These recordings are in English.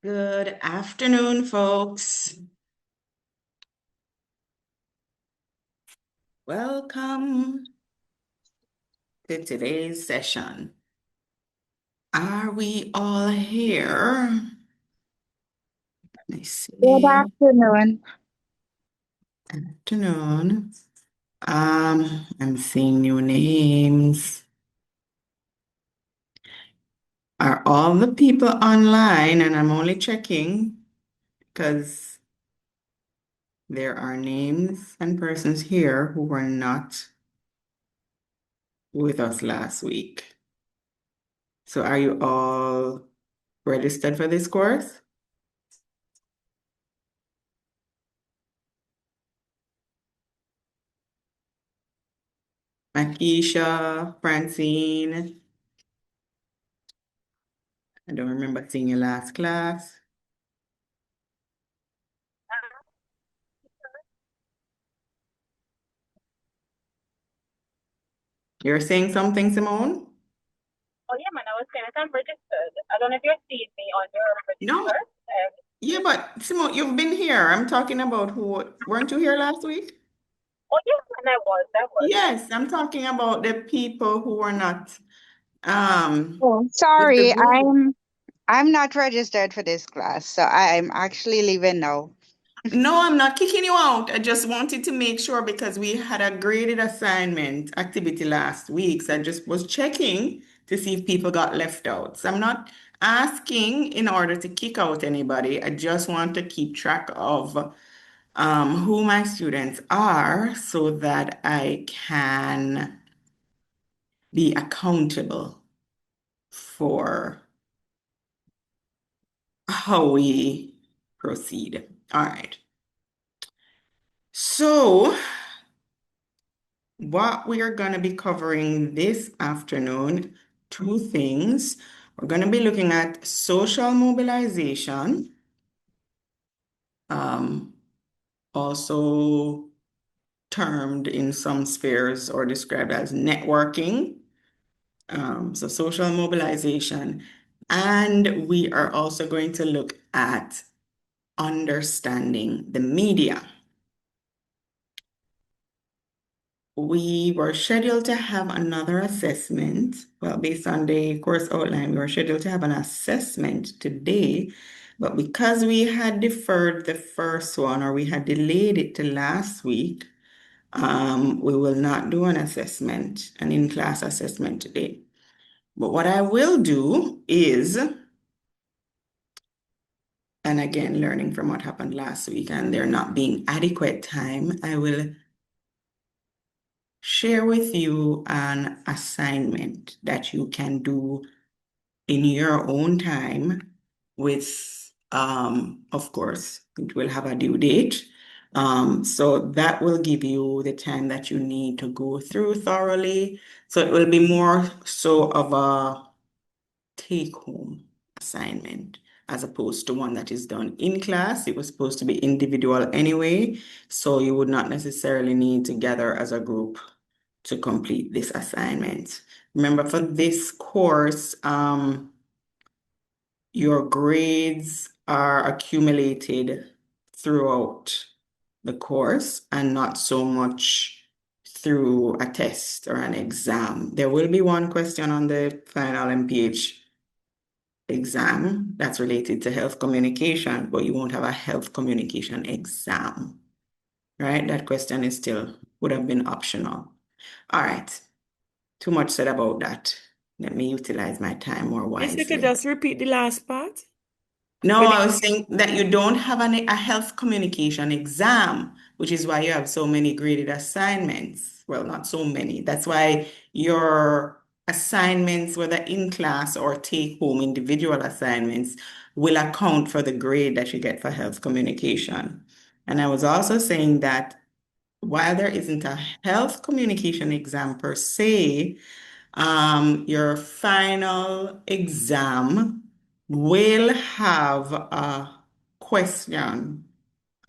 Good afternoon, folks. Welcome to today's session. Are we all here? Let me Good see. afternoon. Afternoon. I'm seeing new names. Are all the people online? And I'm only checking because there are names and persons here who were not with us last week. So are you all registered for this course? Makisha, Francine. I don't remember seeing you last class. You're saying something, Simone? Oh yeah, man, I was saying I'm registered. I don't know if you're seeing me on your No. register. Yeah, but Simone, you've been here. I'm talking about who, weren't you here last week? Oh yeah, and I was. Yes, I'm talking about the people who were not um Oh, with the sorry, group. I'm not registered for this class, so I'm actually leaving now. No, I'm not kicking you out. I just wanted to make sure because we had a graded assignment activity last week. So I just was checking to see if people got left out. So I'm not asking in order to kick out anybody. I just want to keep track of who my students are so that I can be accountable for how we proceed. All right. So what we are going to be covering this afternoon, two things. We're going to be looking at social mobilization, um, also termed in some spheres or described as networking. So social mobilization. And we are also going to look at understanding the media. We were scheduled to have another assessment. Well, based on the course outline, we were scheduled to have an assessment today, but because we had deferred the first one or we had delayed it to last week, we will not do an assessment, an in-class assessment today. But what I will do is, and again, learning from what happened last week and there not being adequate time, I will share with you an assignment that you can do in your own time with, of course, it will have a due date. So that will give you the time that you need to go through thoroughly. So it will be more so of a take-home assignment as opposed to one that is done in class. It was supposed to be individual anyway, so you would not necessarily need to gather as a group to complete this assignment. Remember, for this course, your grades are accumulated throughout the course and not so much through a test or an exam. There will be one question on the final MPH exam that's related to health communication, but you won't have a health communication exam, right? That question is still would have been optional. All right. Too much said about that. Let me utilize my time more If you could wisely. just repeat the last part. No, When I it, was saying that you don't have a health communication exam, which is why you have so many graded assignments. Well, not so many. That's why your assignments, whether in class or take home individual assignments, will account for the grade that you get for health communication. And I was also saying that while there isn't a health communication exam per se, your final exam will have a question,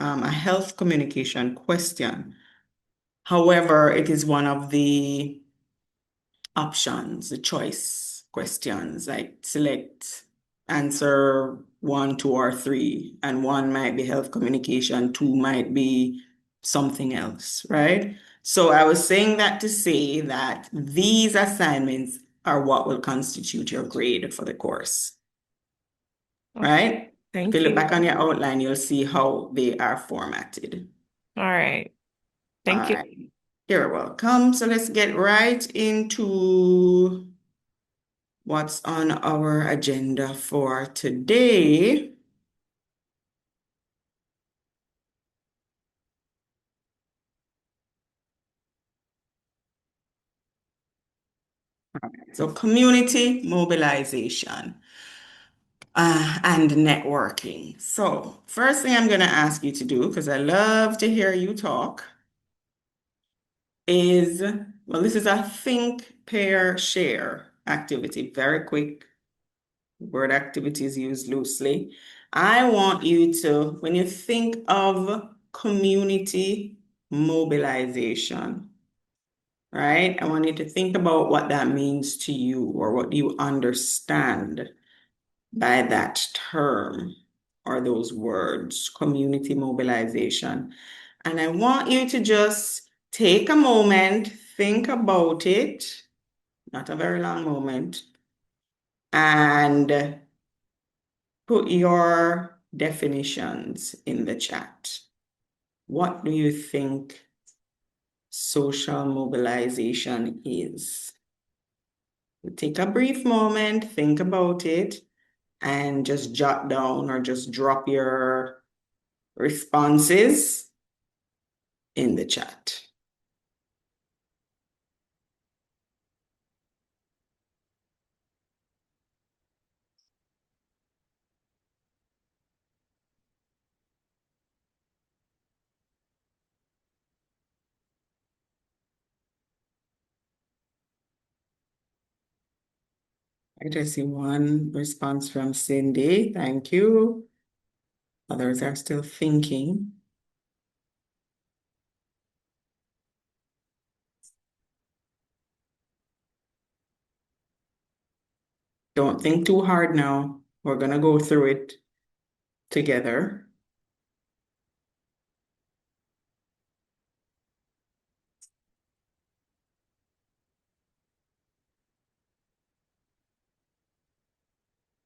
a health communication question. However, it is one of the options, the choice questions, like select answer 1, 2, or 3, and 1 might be health communication, 2 might be something else, right? So I was saying that to say that these assignments are what will constitute your grade for the course, right? Thank If you look you. back on your outline, you'll see how they are formatted. All right. All Thank you. right. You're welcome. So let's get right into what's on our agenda for today. So community mobilization and networking. So first thing I'm going to ask you to do, because I love to hear you talk, is, well, this is a think, pair, share activity. Very quick. Word activity is used loosely. I want you to, when you think of community mobilization, right? I want you to think about what that means to you or what you understand by that term or those words, community mobilization. And I want you to just take a moment, think about it, not a very long moment, and put your definitions in the chat. What do you think social mobilization is? Take a brief moment, think about it, and just jot down or just drop your responses in the chat. I see one response from Cindy. Thank you. Others are still thinking. Don't think too hard now. We're going to go through it together.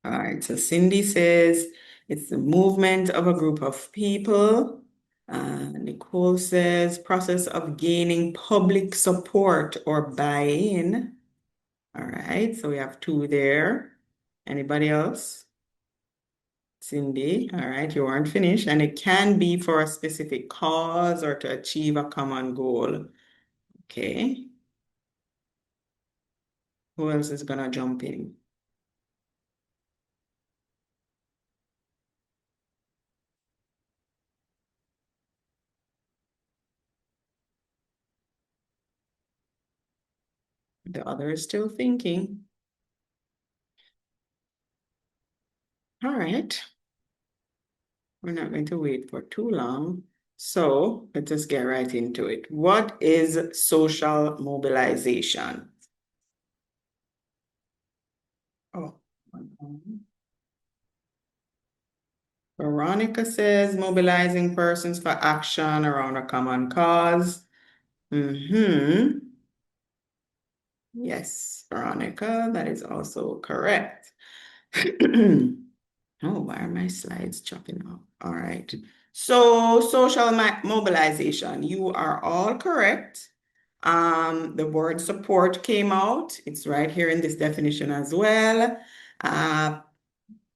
All right, so Cindy says it's the movement of a group of people. Nicole says process of gaining public support or buy-in. All right, so we have 2 there. Anybody else? Cindy, all right, you aren't finished. And it can be for a specific cause or to achieve a common goal. Okay. Who else is gonna jump in? The other is still thinking. All right. We're not going to wait for too long. So let's just get right into it. What is social mobilization? Oh, Veronica says mobilizing persons for action around a common cause. Yes, Veronica, that is also correct. Oh, why are my slides chopping off? All right. So social mobilization, you are all correct. The word support came out. It's right here in this definition as well.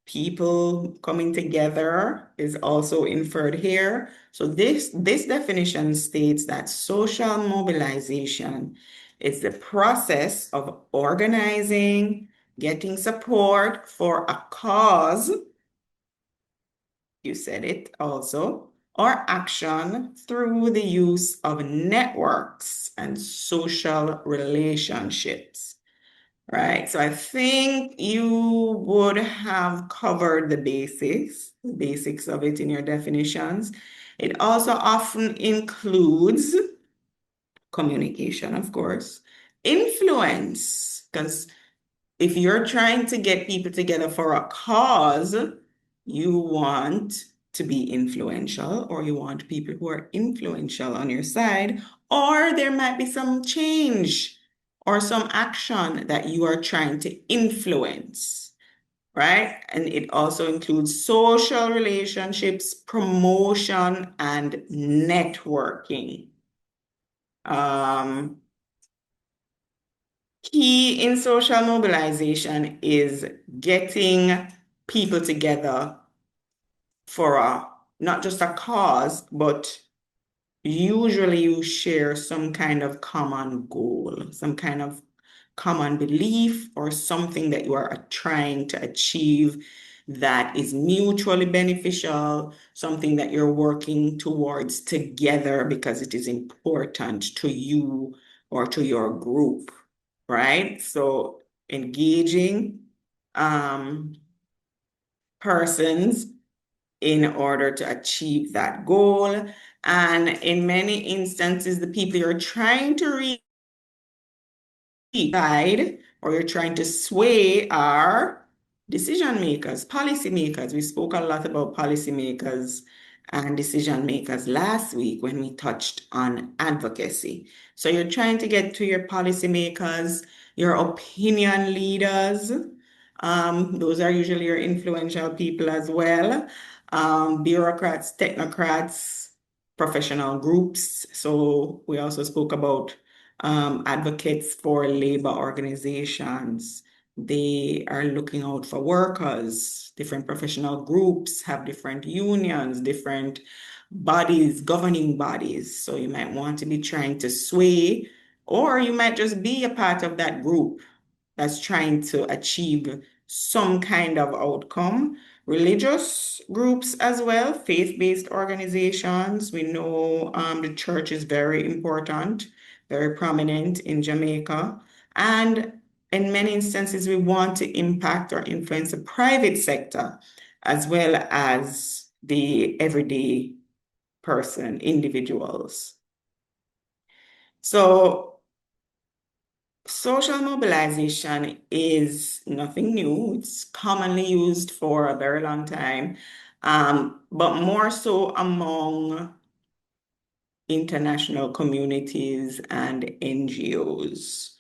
People coming together is also inferred here. So this definition states that social mobilization is the process of organizing, getting support for a cause, you said it also, or action through the use of networks and social relationships. Right, so I think you would have covered the basics of it in your definitions. It also often includes communication, of course, influence, because if you're trying to get people together for a cause, You want to be influential, or you want people who are influential on your side, or there might be some change or some action that you are trying to influence, right? And it also includes social relationships, promotion, and networking. Key in social mobilization is getting people together for not just a cause, but usually you share some kind of common goal, some kind of common belief, or something that you are trying to achieve that is mutually beneficial, something that you're working towards together because it is important to you or to your group, right? So engaging persons in order to achieve that goal. And in many instances, the people you're trying to reach guide or you're trying to sway are decision makers, policy makers. We spoke a lot about policy makers and decision makers last week when we touched on advocacy. So you're trying to get to your policy makers, your opinion leaders. Those are usually your influential people as well. Bureaucrats, technocrats, professional groups. So we also spoke about advocates for labor organizations. They are looking out for workers. Different professional groups have different unions, different bodies, governing bodies. So you might want to be trying to sway, or you might just be a part of that group that's trying to achieve some kind of outcome. Religious groups as well, faith-based organizations. We know the church is very important, very prominent in Jamaica. And in many instances, we want to impact or influence the private sector as well as the everyday person, individuals. So social mobilization is nothing new. It's commonly used for a very long time, but more so among international communities and NGOs.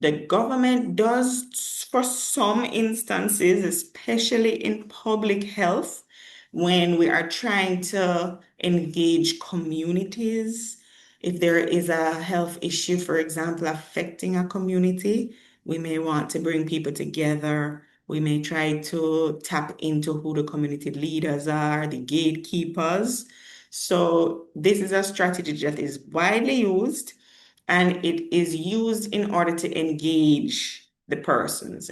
The government does, for some instances, especially in public health, when we are trying to engage communities. If there is a health issue, for example, affecting a community, we may want to bring people together. We may try to tap into who the community leaders are, the gatekeepers. So this is a strategy that is widely used, and it is used in order to engage the persons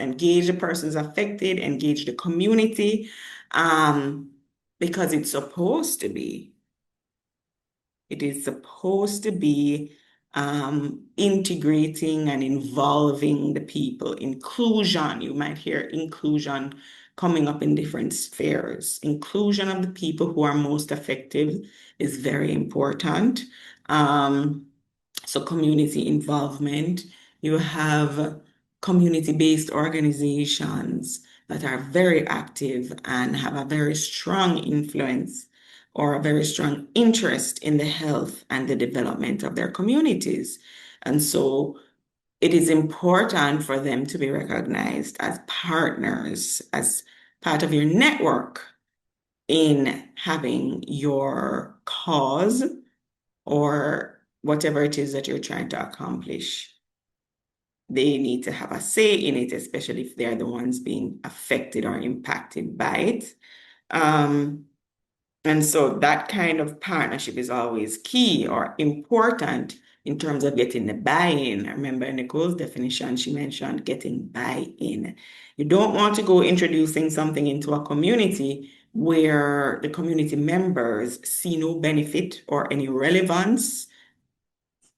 affected, engage the community, because it's supposed to be. It is supposed to be integrating and involving the people. Inclusion, you might hear inclusion coming up in different spheres. Inclusion of the people who are most effective is very important. So community involvement, you have community-based organizations that are very active and have a very strong influence or a very strong interest in the health and the development of their communities. And so it is important for them to be recognized as partners, as part of your network in having your cause or whatever it is that you're trying to accomplish. They need to have a say in it, especially if they're the ones being affected or impacted by it. And so that kind of partnership is always key or important in terms of getting the buy-in. I remember Nicole's definition, she mentioned getting buy-in. You don't want to go introducing something into a community where the community members see no benefit or any relevance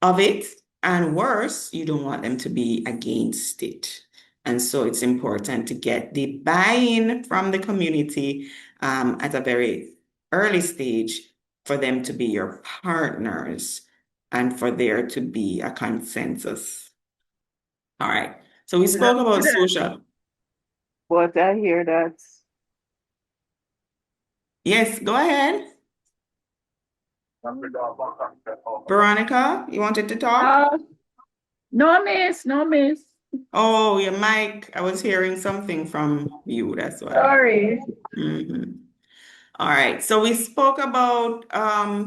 of it. And worse, you don't want them to be against it. And so it's important to get the buy-in from the community at a very early stage for them to be your partners and for there to be a consensus. All right. So we spoke about social. But I hear that. Yes, go ahead. Veronica, you wanted to talk? No, miss, no, miss. Oh, your mic. I was hearing something from you. That's why. Sorry. Mhm. All right. So we spoke about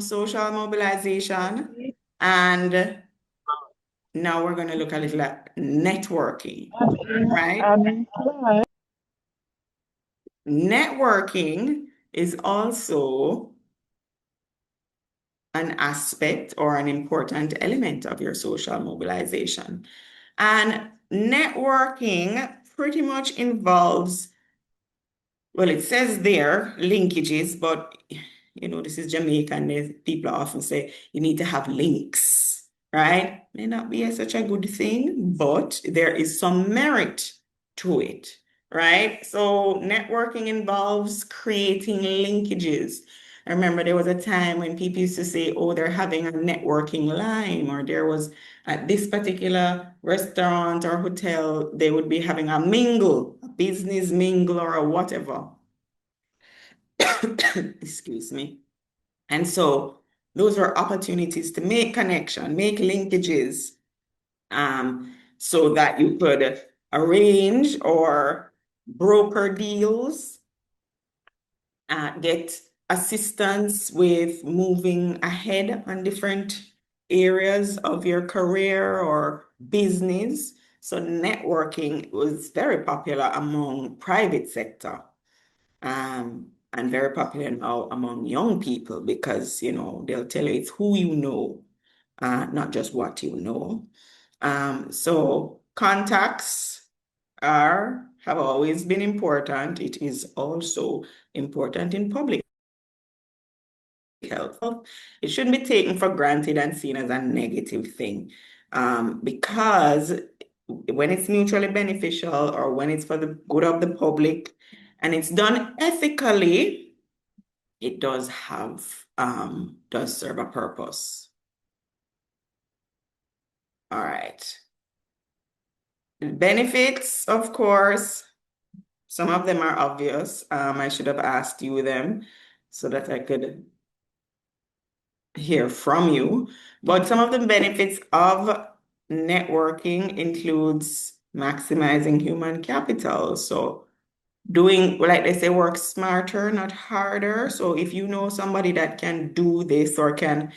social mobilization, and now we're going to look a little at networking, right? Networking is also an aspect or an important element of your social mobilization. And networking pretty much involves, well, it says there linkages, but this is Jamaican. People often say you need to have links, right? May not be such a good thing, but there is some merit to it, right? So networking involves creating linkages. I remember there was a time when people used to say, oh, they're having a networking line, or there was at this particular restaurant or hotel, they would be having a mingle, a business mingle or a whatever. Excuse me. And so those were opportunities to make connection, make linkages, so that you could arrange or broker deals, get assistance with moving ahead on different areas of your career or business. So networking was very popular among private sector, and very popular now among young people because, they'll tell you it's who you know, not just what you know. So contacts have always been important. It is also important in public health. It shouldn't be taken for granted and seen as a negative thing, because when it's mutually beneficial or when it's for the good of the public and it's done ethically, it does serve a purpose. All right. Benefits, of course, some of them are obvious. I should have asked you them so that I could hear from you. But some of the benefits of networking includes maximizing human capital. So doing, like they say, work smarter, not harder. So if you know somebody that can do this or can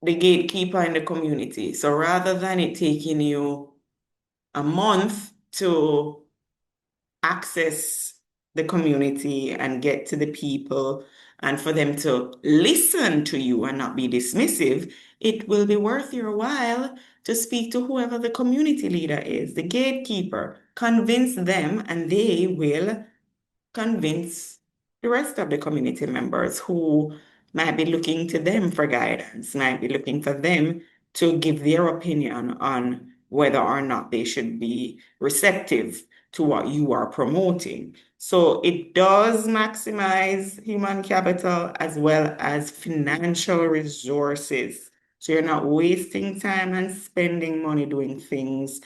the gatekeeper in the community. So rather than it taking you a month to access the community and get to the people and for them to listen to you and not be dismissive, it will be worth your while to speak to whoever the community leader is, the gatekeeper. Convince them, and they will convince the rest of the community members who might be looking to them for guidance, might be looking for them to give their opinion on whether or not they should be receptive to what you are promoting. So it does maximize human capital as well as financial resources. So you're not wasting time and spending money doing things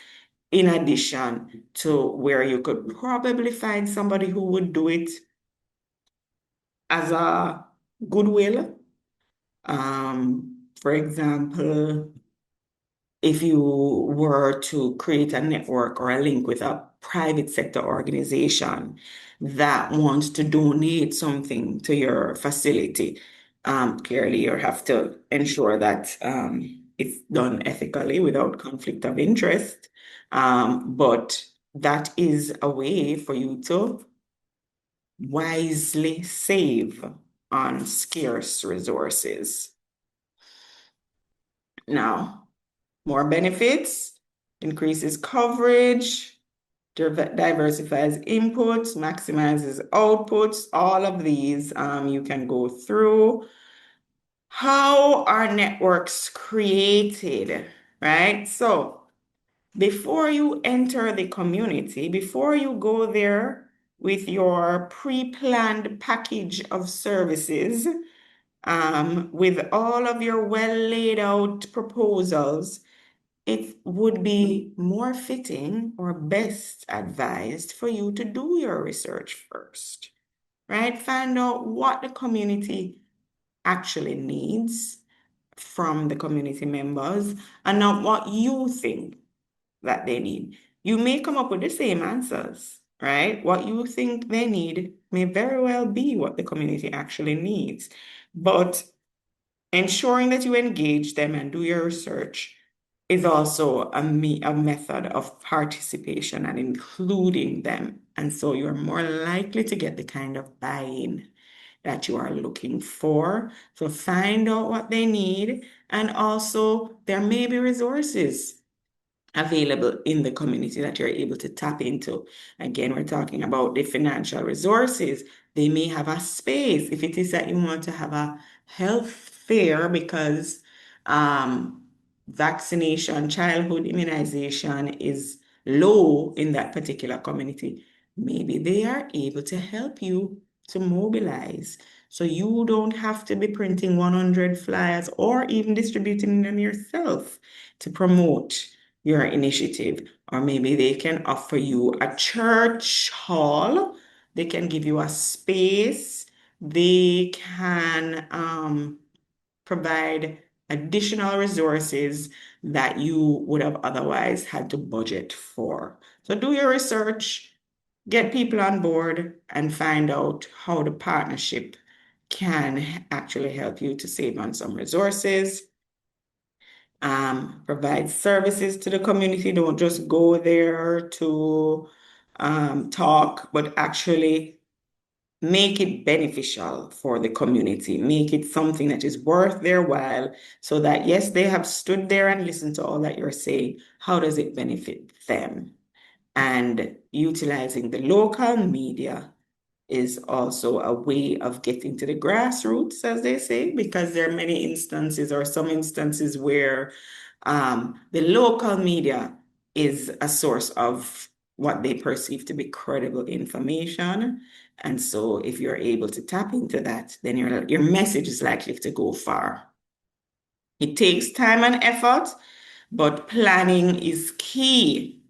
in addition to where you could probably find somebody who would do it as a goodwill. For example, if you were to create a network or a link with a private sector organization that wants to donate something to your facility, clearly you have to ensure that it's done ethically without conflict of interest. But that is a way for you to wisely save on scarce resources. Now, more benefits, increases coverage, diversifies inputs, maximizes outputs. All of these you can go through. How are networks created, right? So before you enter the community, before you go there with your pre-planned package of services, with all of your well laid out proposals, it would be more fitting or best advised for you to do your research first, right? Find out what the community actually needs from the community members and not what you think that they need. You may come up with the same answers, right? What you think they need may very well be what the community actually needs. But ensuring that you engage them and do your research is also a method of participation and including them. And so you're more likely to get the kind of buy-in that you are looking for. So find out what they need. And also, there may be resources available in the community that you're able to tap into. Again, we're talking about the financial resources. They may have a space if it is that you want to have a health fair because vaccination, childhood immunization is low in that particular community. Maybe they are able to help you to mobilize. So you don't have to be printing 100 flyers or even distributing them yourself to promote your initiative. Or maybe they can offer you a church hall. They can give you a space. They can provide additional resources that you would have otherwise had to budget for. So do your research, get people on board, and find out how the partnership can actually help you to save on some resources. Provide services to the community. Don't just go there to talk, but actually make it beneficial for the community. Make it something that is worth their while so that, yes, they have stood there and listened to all that you're saying. How does it benefit them? And utilizing the local media is also a way of getting to the grassroots, as they say, because there are many instances or some instances where the local media is a source of what they perceive to be credible information. And so if you're able to tap into that, then your message is likely to go far. It takes time and effort, but planning is key,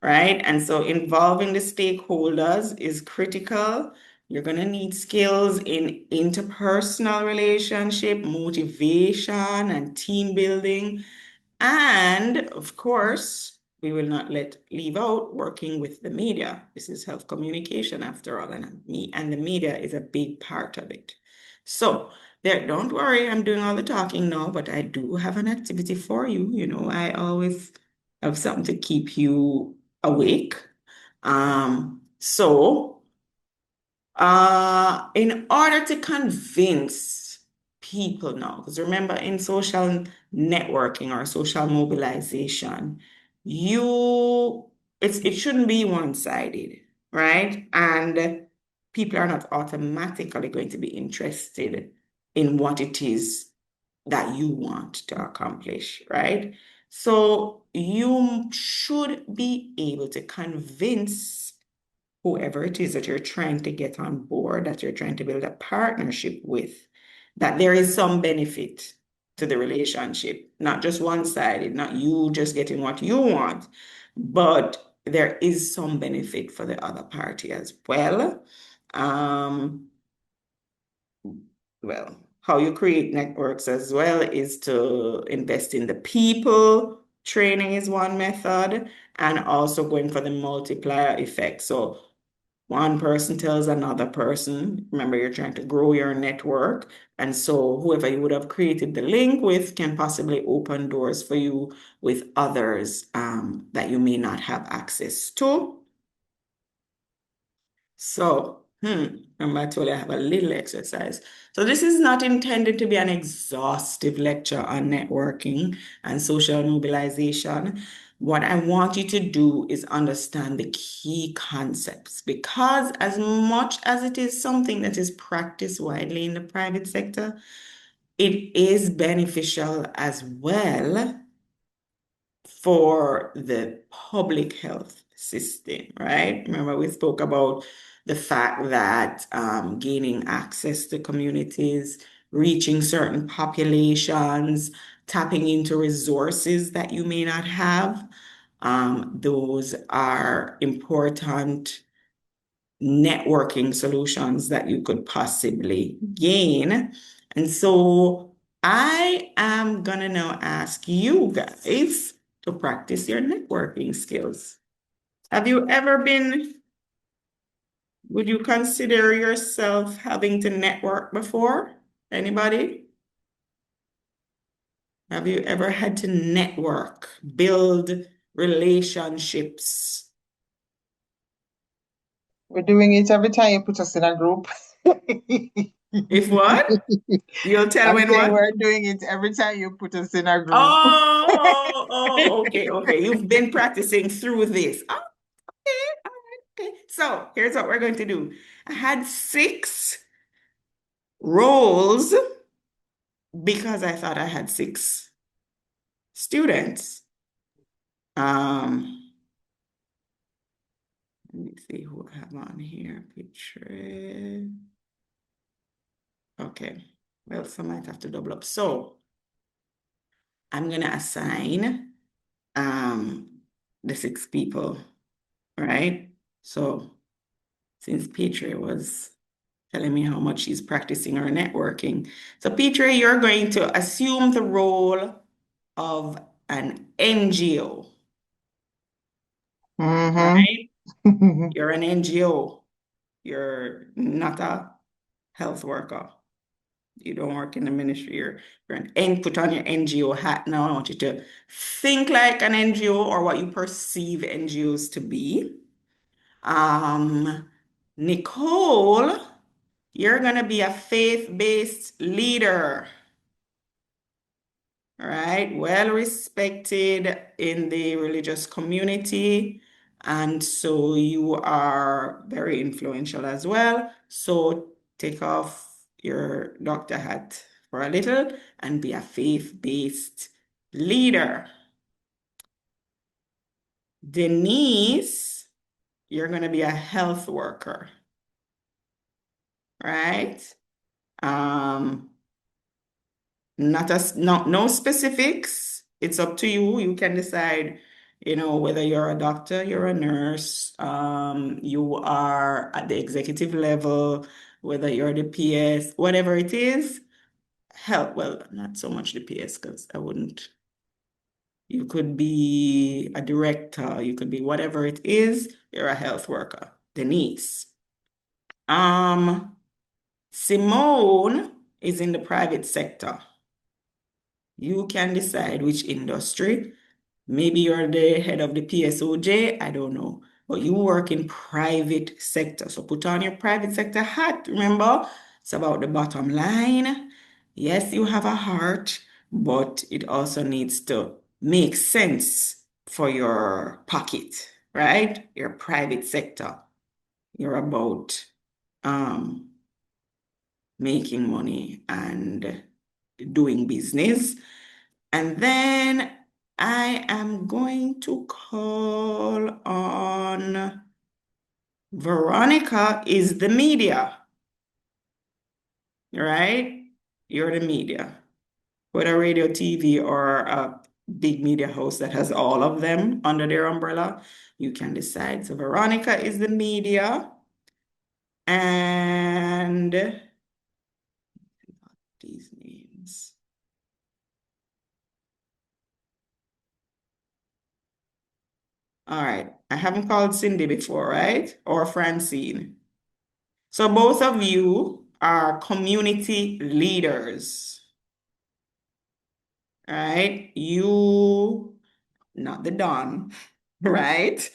right? And so involving the stakeholders is critical. You're going to need skills in interpersonal relationship, motivation, and team building. And of course, we will not leave out working with the media. This is health communication after all, and the media is a big part of it. So don't worry, I'm doing all the talking now, but I do have an activity for you. You know, I always have something to keep you awake. So in order to convince people now, because remember in social networking or social mobilization, it shouldn't be one-sided, right? And people are not automatically going to be interested in what it is that you want to accomplish, right? So you should be able to convince whoever it is that you're trying to get on board, that you're trying to build a partnership with, that there is some benefit to the relationship, not just one-sided, not you just getting what you want, but there is some benefit for the other party as well. Well, how you create networks as well is to invest in the people. Training is one method, and also going for the multiplier effect. So one person tells another person, remember, you're trying to grow your network. And so whoever you would have created the link with can possibly open doors for you with others that you may not have access to. So, remember I told you I have a little exercise. So this is not intended to be an exhaustive lecture on networking and social mobilization. What I want you to do is understand the key concepts, because as much as it is something that is practiced widely in the private sector, it is beneficial as well for the public health system, right? Remember, we spoke about the fact that gaining access to communities, reaching certain populations, tapping into resources that you may not have. Those are important networking solutions that you could possibly gain. And so I am gonna now ask you guys to practice your networking skills. Have you ever would you consider yourself having to network before? Anybody? Have you ever had to network, build relationships? We're doing it every time you put us in a group. If what? You'll tell I'm when saying what? we're doing it every time you put us in a group. Okay. You've been practicing through this. Oh, okay, all right, okay. So here's what we're going to do. I had 6 roles because I thought I had 6 students. Let me see who I have on here. Picture. Okay. Well, some might have to double up. So I'm gonna assign the 6 people, right? So since Petra was telling me how much she's practicing her networking. So Petra, you're going to assume the role of an NGO, right? You're an NGO. You're not a health worker. You don't work in the ministry. You're put on your NGO hat now. I want you to think like an NGO or what you perceive NGOs to be. Nicole, you're gonna be a faith-based leader, all right? Well respected in the religious community, and so you are very influential as well. So take off your doctor hat for a little and be a faith-based leader. Denise, you're gonna be a health worker, right? No specifics. It's up to you. You can decide, whether you're a doctor, you're a nurse, you are at the executive level, whether you're the PS, whatever it is. Well, not so much the PS, because I wouldn't. You could be a director, you could be whatever it is, you're a health worker. Denise. Simone is in the private sector. You can decide which industry. Maybe you're the head of the PSOJ, I don't know. But you work in private sector. So put on your private sector hat. Remember, it's about the bottom line. Yes, you have a heart, but it also needs to make sense for your pocket, right? Your private sector. You're about making money and doing business. And then I am going to call on Veronica is the media, right? You're the media. Whether radio, TV, or a big media house that has all of them under their umbrella, you can decide. So Veronica is the media. And these names. All right. I haven't called Cindy before, right? Or Francine. So both of you are community leaders, right? You, not the Don, right?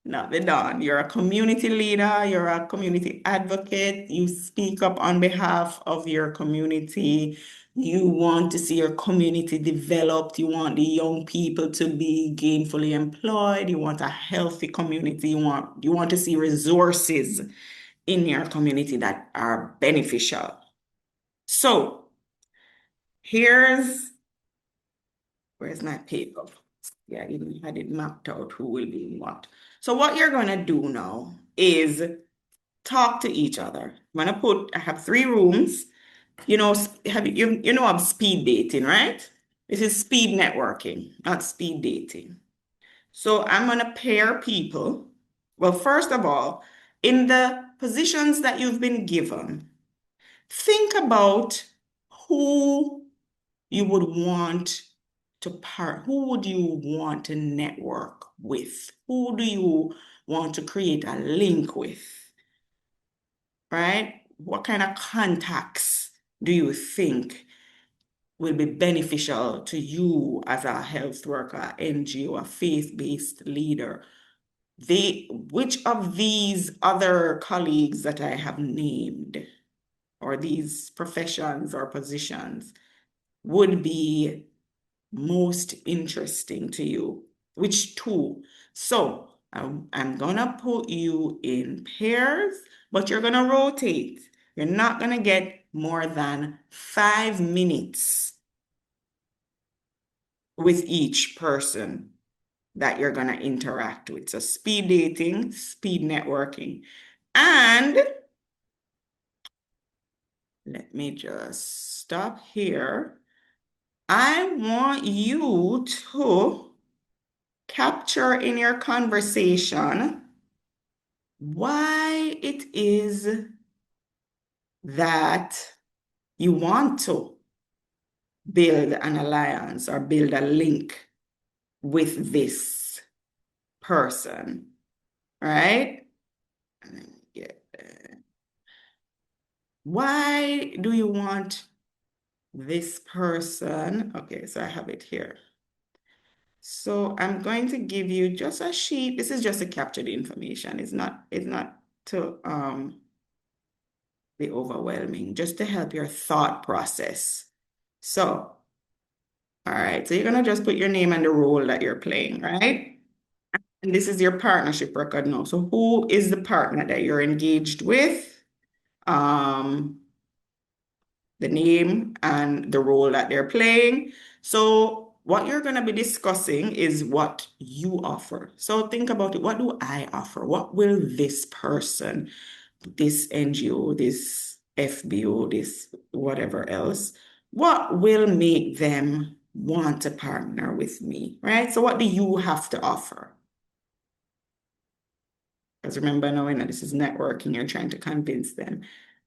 Not the Don. You're a community leader, you're a community advocate, you speak up on behalf of your community. You want to see your community developed. You want the young people to be gainfully employed. You want a healthy community. You want to see resources in your community that are beneficial. So where's my paper? Yeah, I even had it mapped out who will be in what. So what you're gonna do now is talk to each other. I have 3 rooms. You know of speed dating, right? This is speed networking, not speed dating. So I'm going to pair people. Well, first of all, in the positions that you've been given, think about who you would want who would you want to network with? Who do you want to create a link with? Right? What kind of contacts do you think will be beneficial to you as a health worker, NGO, a faith-based leader? Which of these other colleagues that I have named, or these professions or positions, would be most interesting to you? Which two? So I'm gonna put you in pairs, but you're gonna rotate. You're not gonna get more than 5 minutes with each person that you're gonna interact with. So speed dating, speed networking. And let me just stop here. I want you to capture in your conversation why it is that you want to build an alliance or build a link with this person, right? Why do you want this person? Okay, so I have it here. So I'm going to give you just a sheet. This is just to capture the information. It's not to be overwhelming, just to help your thought process. So, all right, so you're gonna just put your name and the role that you're playing, right? And this is your partnership record now. So who is the partner that you're engaged with? The name and the role that they're playing. So what you're going to be discussing is what you offer. So think about it. What do I offer? What will this person, this NGO, this FBO, this whatever else, what will make them want to partner with me, right? So what do you have to offer? Because remember now, this is networking, you're trying to convince them.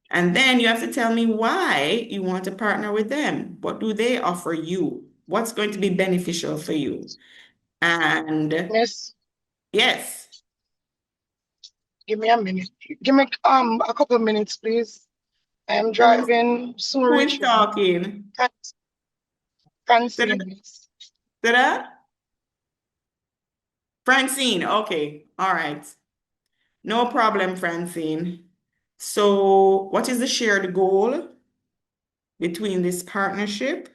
And then you have to tell me why you want to partner with them. What do they offer you? What's going to be beneficial for you? And Miss, yes, give me a minute. Give me a couple of minutes, please. I am who is, driving, soon who is reaching. talking? Francine, miss. That? Francine, okay. All right. No problem, Francine. So what is the shared goal between this partnership?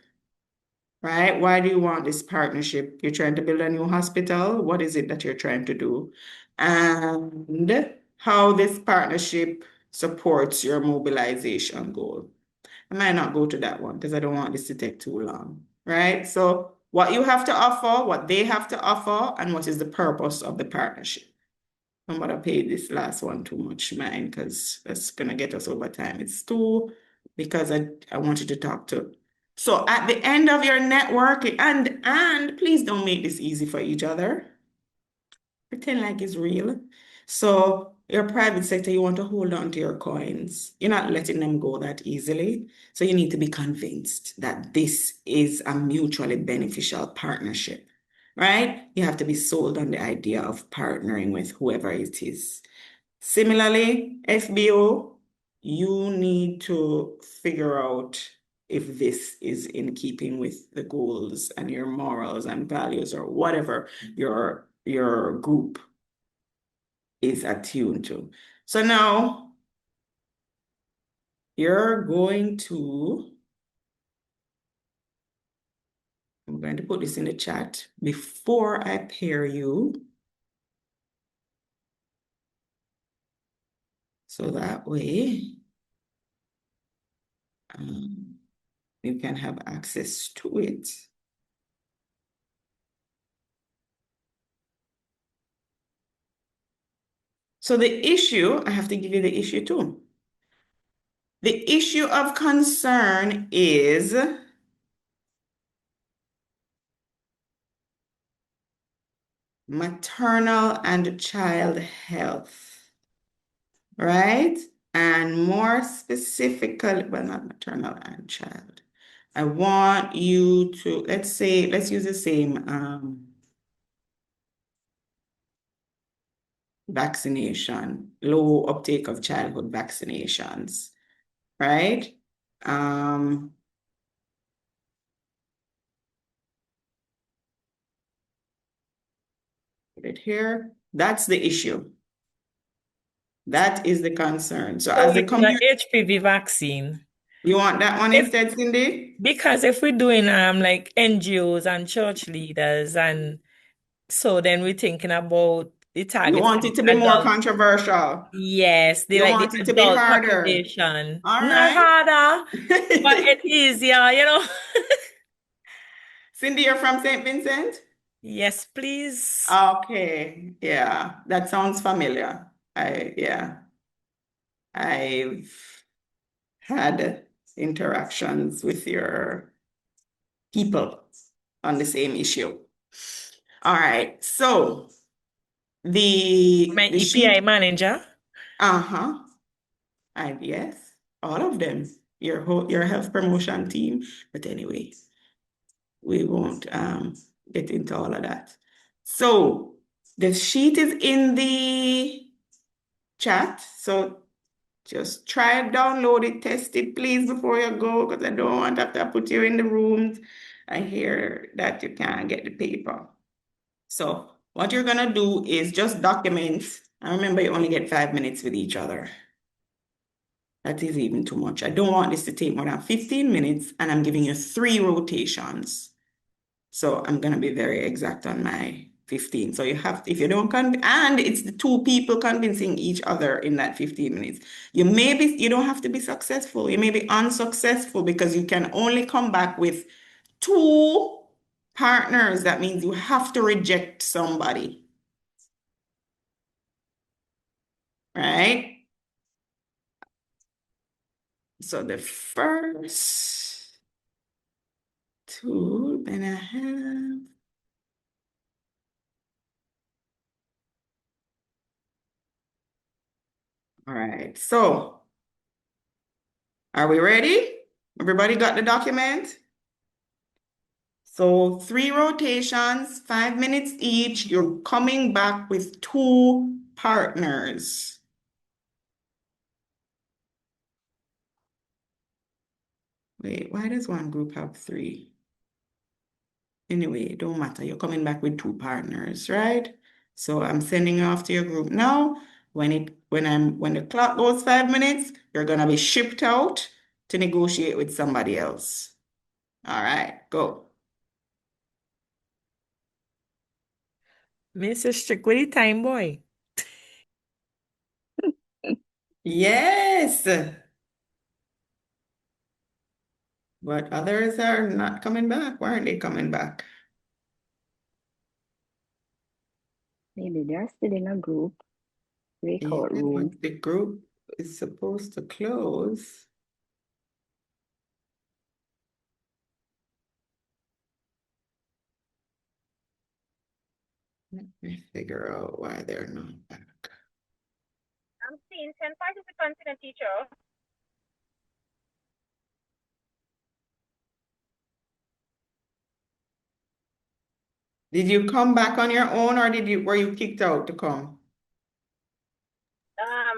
Right? Why do you want this partnership? You're trying to build a new hospital. What is it that you're trying to do? And how this partnership supports your mobilization goal. I might not go to that one because I don't want this to take too long, right? So what you have to offer, what they have to offer, and what is the purpose of the partnership. I'm gonna pay this last one too much mind because that's gonna get us over time. It's two because I wanted to talk to. So at the end of your networking, and please don't make this easy for each other. Pretend like it's real. So your private sector, you want to hold on to your coins. You're not letting them go that easily. So you need to be convinced that this is a mutually beneficial partnership, right? You have to be sold on the idea of partnering with whoever it is. Similarly, FBO, you need to figure out if this is in keeping with the goals and your morals and values or whatever your group is attuned to. So now you're going to, I'm going to put this in the chat before I pair you. So that way, you can have access to it. So the issue, I have to give you the issue too. The issue of concern is maternal and child health, right? And more specifically, well, not maternal and child. I want you to, let's use the same vaccination, low uptake of childhood vaccinations, right? Put it here. That's the issue. That is the concern. So as the community, HPV vaccine. you want that one If instead, Cindy? because if we're doing like NGOs and church leaders, and so then we're thinking about the You target want it to be more adult. controversial. Yes, they You like want the it to be adult harder. population. All Not right. harder, but it's easier. Cindy, you're from St. Vincent? Yes, please. Okay. Yeah, that sounds familiar. I've had interactions with your people on the same issue. All right. So My the EPI sheet, manager. yes, all of them, your health promotion team. But anyway, we won't get into all of that. So the sheet is in the chat. So just try and download it, test it, please, before you go, because I don't want to have to put you in the rooms and hear that you can't get the paper. So what you're gonna do is just document. And remember, you only get 5 minutes with each other. That is even too much. I don't want this to take more than 15 minutes, and I'm giving you 3 rotations. So I'm gonna be very exact on my 15. So you have, if you don't and it's the 2 people convincing each other in that 15 minutes. You don't have to be successful. You may be unsuccessful because you can only come back with 2 partners. That means you have to reject somebody, right? So the first 2, then I have. All right, so are we ready? Everybody got the document? So 3 rotations, 5 minutes each. You're coming back with 2 partners. Wait, why does one group have 3? Anyway, it don't matter. You're coming back with 2 partners, right? So I'm sending you off to your group now. When the clock goes 5 minutes, you're gonna be shipped out to negotiate with somebody else. All right, go. Mr. Strict with the time, boy. Yes, but others are not coming back. Why aren't they coming back? Maybe they're still in a group, Yeah, breakout room. but the group is supposed to close. Let me figure out why they're not back. I'm seeing 10 participants in a teacher. Did you come back on your own, or were you kicked out to come?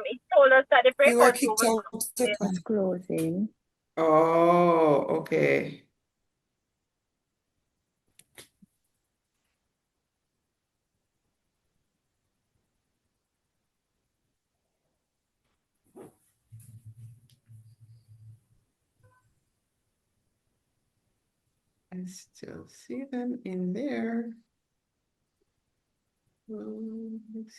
It told us that the We were breakout room kicked was out. closed. It's closing. Oh, okay. I still see them in there. Close.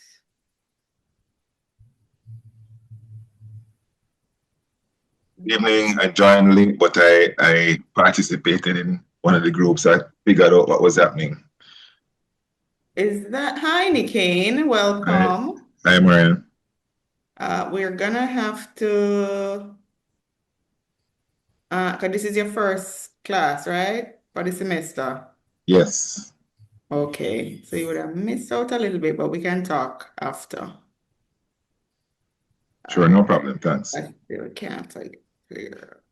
Evening, I joined late, but I participated in one of the groups. I figured out what was happening. Is that hi, Nikane? Welcome. Hi, Marian. We're gonna have to, because this is your first class, right? For the semester. Yes. Okay, so you would have missed out a little bit, but we can talk after. Sure, no problem. Thanks. I still can't figure out.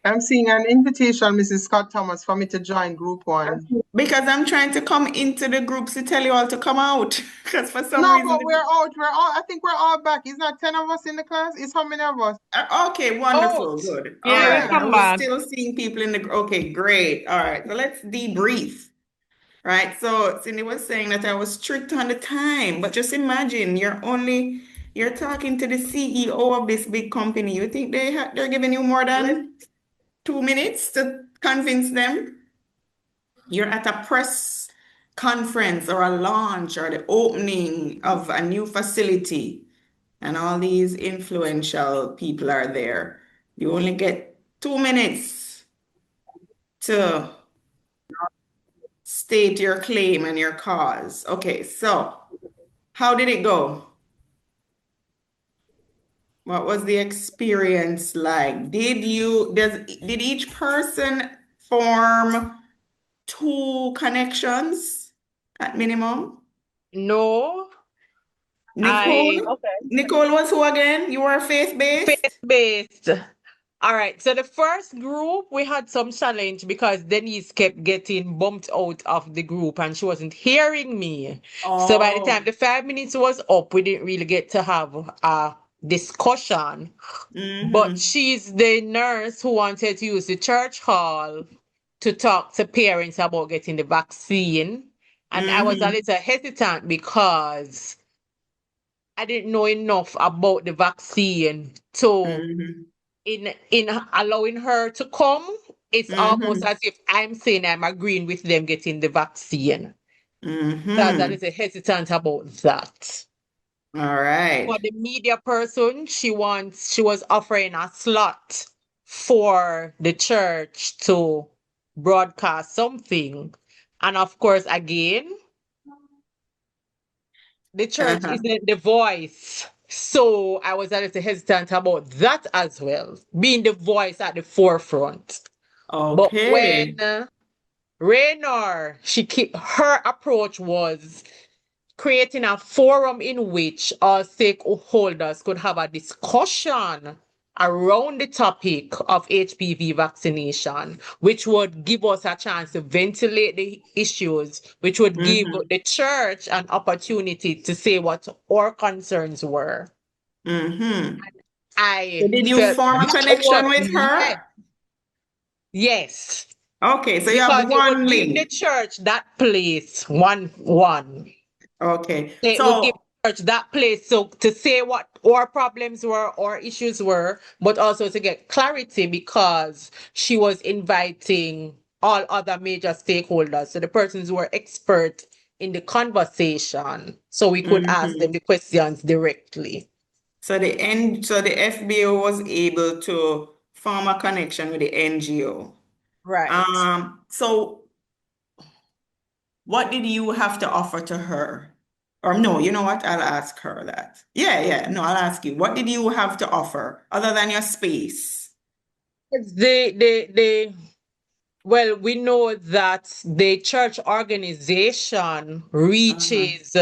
I'm seeing an invitation, Mrs. Scott Thomas, for me to join group one. Because I'm trying to come into the groups to tell you all to come out. Because for some No, reason, but we're out. I think we're all back. It's not 10 of us in the class. It's how many of us? Okay, wonderful, Out. good. All Yeah, we right. come I was back. still seeing people in the, okay, great. All right, so let's debrief. Right, so Cindy was saying that I was strict on the time, but just imagine you're talking to the CEO of this big company. You think they're giving you more than 2 minutes to convince them? You're at a press conference or a launch or the opening of a new facility, and all these influential people are there. You only get 2 minutes to state your claim and your cause. Okay, so how did it go? What was the experience like? Did each person form 2 connections at minimum? No, Nicole? Okay. Nicole was who again? You were faith-based? faith-based. All right. So the first group, we had some challenge because Denise kept getting bumped out of the group and she wasn't hearing me. So by the time Oh. the 5 minutes was up, we didn't really get to have a discussion. But Mm-hmm. she's the nurse who wanted to use the church hall to talk to parents about getting the vaccine. And I was a Mm-hmm. little hesitant because I didn't know enough about the vaccine to Mm-hmm. in allowing her to come. It's almost Mm-hmm. as if I'm saying I'm agreeing with them getting the vaccine. So I was a Mm-hmm. little hesitant about that. All right. For the media person, she was offering a slot for the church to broadcast something. And of course, again, the church Uh-huh. isn't the voice. So I was a little hesitant about that as well, being the voice at the forefront. But Okay. when Raynor, her approach was creating a forum in which all stakeholders could have a discussion around the topic of HPV vaccination, which would give us a chance to ventilate the issues, which would give Mm-hmm. the church an opportunity to say what our concerns were. Mm-hmm. So I did you felt form a that was connection with her? yes, Okay, so you have because it one would give the link. church that place one. Okay, It would give so church that place so to say what our problems were or issues were, but also to get clarity because she was inviting all other major stakeholders, so the persons who were expert in the conversation, so we could ask them mhm. the questions directly. So the FBO was able to form a connection with the NGO. Right. So what did you have to offer to her? Or no, you know what? I'll ask her that. Yeah, no, I'll ask you. What did you have to offer other than your space? Well, we know that the church organization reaches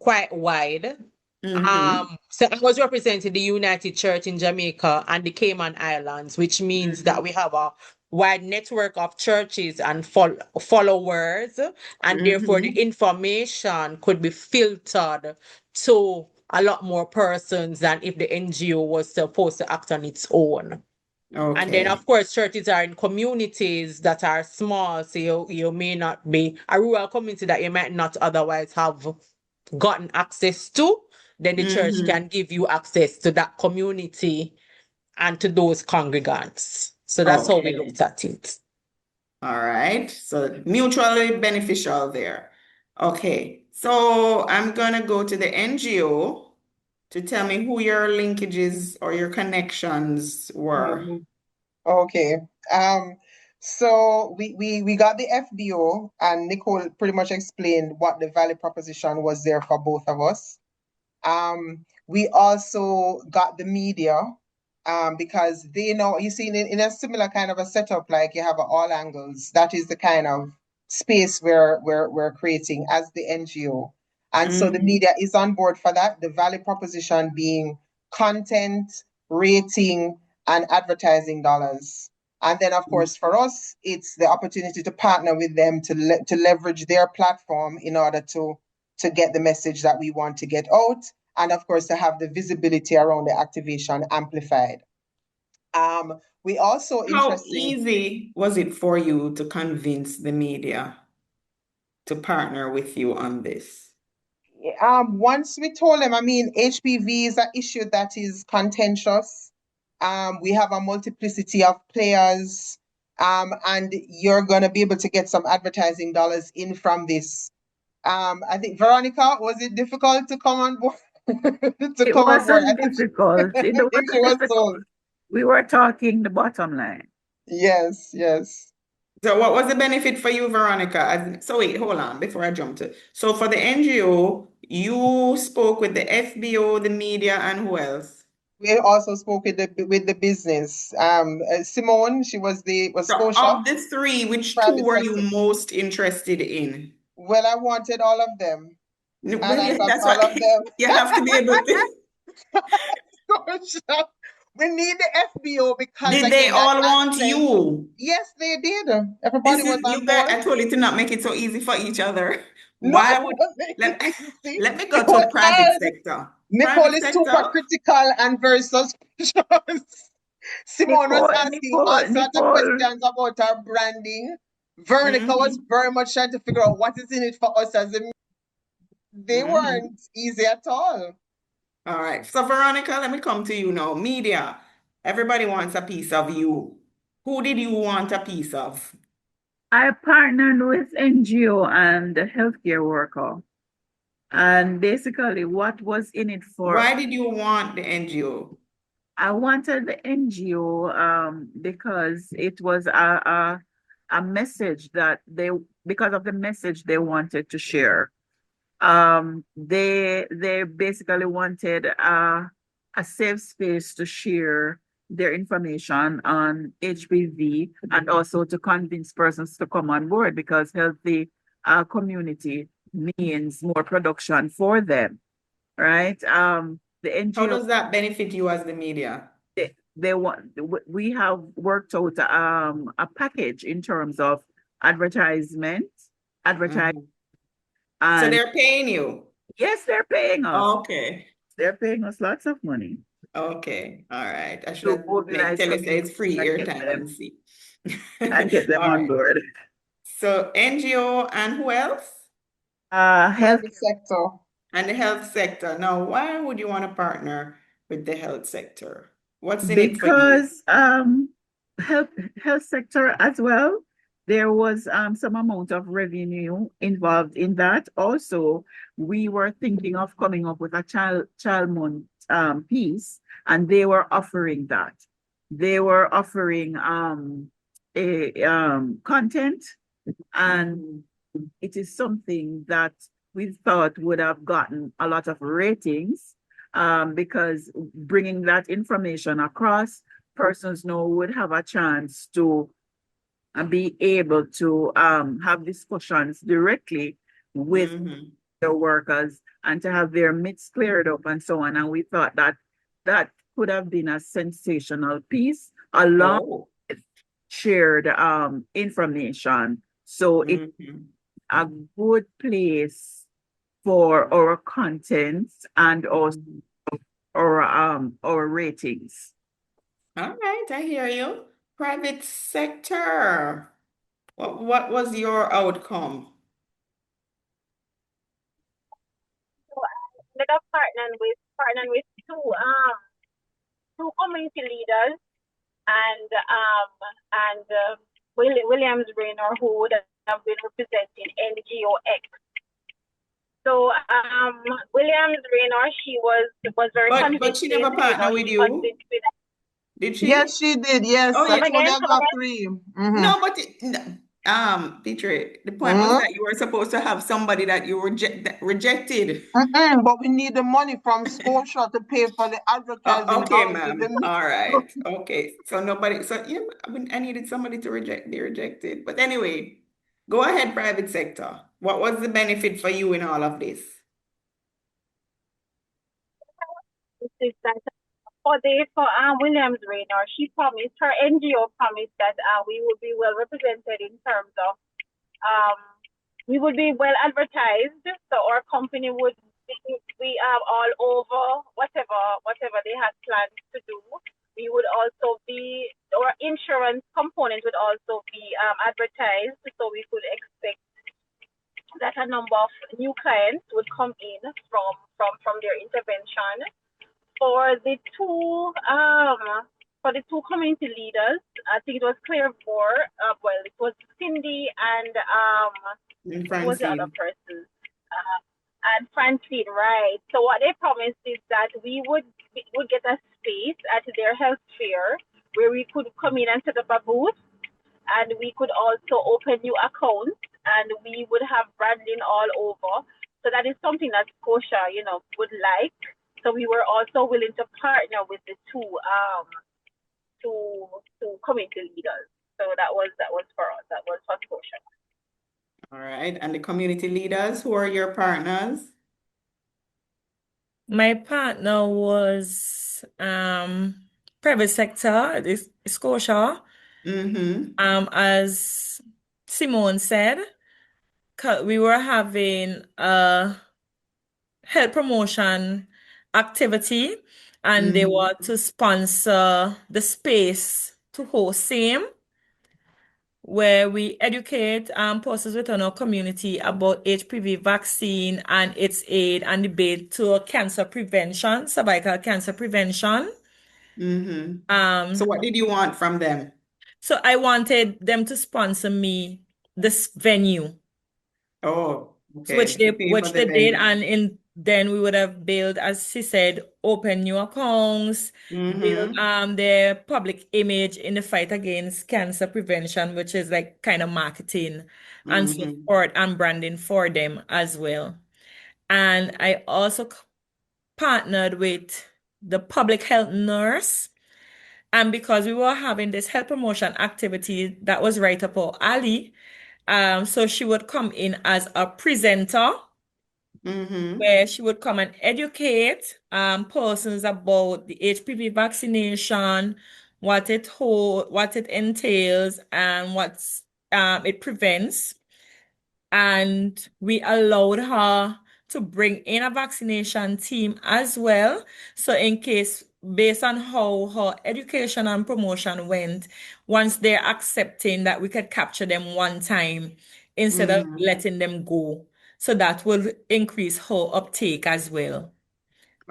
quite wide. Mm-hmm. So I was representing the United Church in Jamaica and the Cayman Islands, which means that we have a wide network of churches and followers, and therefore the Mm-hmm. information could be filtered to a lot more persons than if the NGO was supposed to act on its own. And then, Okay. of course, churches are in communities that are small, so you may not be a rural community that you might not otherwise have gotten access to. Then the church Mm-hmm. can give you access to that community and to those congregants. So that's how we Okay. looked at it. All right. So mutually beneficial there. Okay. So I'm gonna go to the NGO to tell me who your linkages or your connections were. Okay. So we got the FBO, and Nicole pretty much explained what the value proposition was there for both of us. We also got the media because they know, you see, in a similar kind of a setup, like you have all angles, that is the kind of space we're creating as the NGO. And so the Mhm. media is on board for that, the value proposition being content, rating, and advertising dollars. And then, of course, for us, it's the opportunity to partner with them to leverage their platform in order to get the message that we want to get out, and of course to have the visibility around the activation amplified. We also How interested. easy was it for you to convince the media to partner with you on this? Once we told them, I mean, HPV is an issue that is contentious. We have a multiplicity of players, and you're going to be able to get some advertising dollars in from this. I think, Veronica, was it difficult to come on board? To It come on board? I wasn't think difficult. It I think she wasn't was difficult. sold. We were talking the bottom line. Yes, yes. So what was the benefit for you, Veronica? So wait, hold on before I jump to. So for the NGO, you spoke with the FBO, the media, and who else? We also spoke with the business. Simone, she was So Scotia of the three, which two private were sector. you most interested in? Well, I wanted all of them, No, and well, I yeah, got that's all what of them. you have to be able to. Scotia. We need the FBO because Did they again, that all want access. you? Yes, they did. Everybody This was is on you guys. board. I told you to not make it so easy for each other. No, Why it would wasn't let easy. let me It go was to private hard. sector. Nicole Private is super sector. critical and very suspicious. Simone was asking all sorts of Nicole. questions about our branding. Veronica was very much trying to figure out what is in it for us as a. They weren't easy at all. All right. So Veronica, let me come to you now. Media. Everybody wants a piece of you. Who did you want a piece of? I partnered with NGO and the healthcare worker. And basically, what was in it for? Why did you want the NGO? I wanted the NGO because it was a message that because of the message they wanted to share. They basically wanted a safe space to share their information on HPV and also to convince persons to come on board because healthy community means more production for them, right? The How NGO does that benefit you as the media? we have worked out a package in terms of advertising. So And they're paying you. yes, they're paying us. Okay. They're paying us lots of money Okay. All right. I to should mobilize tell you say it's free community airtime and see. and get them All on right. board. So NGO and who else? Health Private sector. And the health sector. Now, why would you want to partner with the health sector? What's in it for you? because health sector as well. There was some amount of revenue involved in that. Also, we were thinking of coming up with a child month piece, and they were offering that. They were offering a content, and it is something that we thought would have gotten a lot of ratings because bringing that information across, persons now would have a chance to be able to have discussions directly with the workers and to have their myths cleared up and so on. And we thought that that could have been a sensational piece along with shared information. So it's a good place for our content and also our ratings. All right, I hear you. Private sector. What was your outcome? So I ended up partnering with two community leaders and Williams Raynor, who would have been representing NGOX. So Williams Raynor, she was very But convincing. she never partnered with you. Did she? Yes, she did. Yes, Oh, I yeah. told you I got three. No, but Petrie, the point was that you were supposed to have somebody that you rejected. But we need the money from Scotia to pay for the advertising Okay, dollars with ma'am. them. All right. Okay. So nobody, so yeah, I needed somebody to be rejected. But anyway, go ahead, private sector. What was the benefit for you in all of this? This is that for Williams Raynor, her NGO promised that we would be well represented in terms of we would be well advertised, so our company would be all over whatever they had planned to do. We would also be, our insurance component would also be advertised, so we could expect that a number of new clients would come in from their intervention. For the two community leaders, I think it was Claire Moore, it was Cindy and who was the other Francine. person? And Francine, right. So what they promised is that we would get a space at their health fair where we could come in and set up a booth, and we could also open new accounts, and we would have branding all over. So that is something that Scotia, would like. So we were also willing to partner with the two community leaders. So that was for us. That was for Scotia. All right. And the community leaders, who are your partners? My partner was private sector, this Scotia. As Simone said, we were having a health promotion activity, and they were to sponsor the space to host same, where we educate persons within our community about HPV vaccine and its aid and debate to cancer prevention, cervical cancer prevention. So what did you want from them? So I wanted them to sponsor me this venue. Oh, okay. Which they Pay for the did, venue. and then we would have built, as she said, open new accounts, build their public image in the fight against cancer prevention, which is like kind of marketing and support and branding for them as well. And I also partnered with the public health nurse. And because we were having this health promotion activity that was right up our alley, so she would come in as a presenter, where she would come and educate persons about the HPV vaccination, what it entails, and what it prevents. And we allowed her to bring in a vaccination team as well. So in case, based on how her education and promotion went, once they're accepting that we could capture them one time instead of letting them go. So that will increase her uptake as well.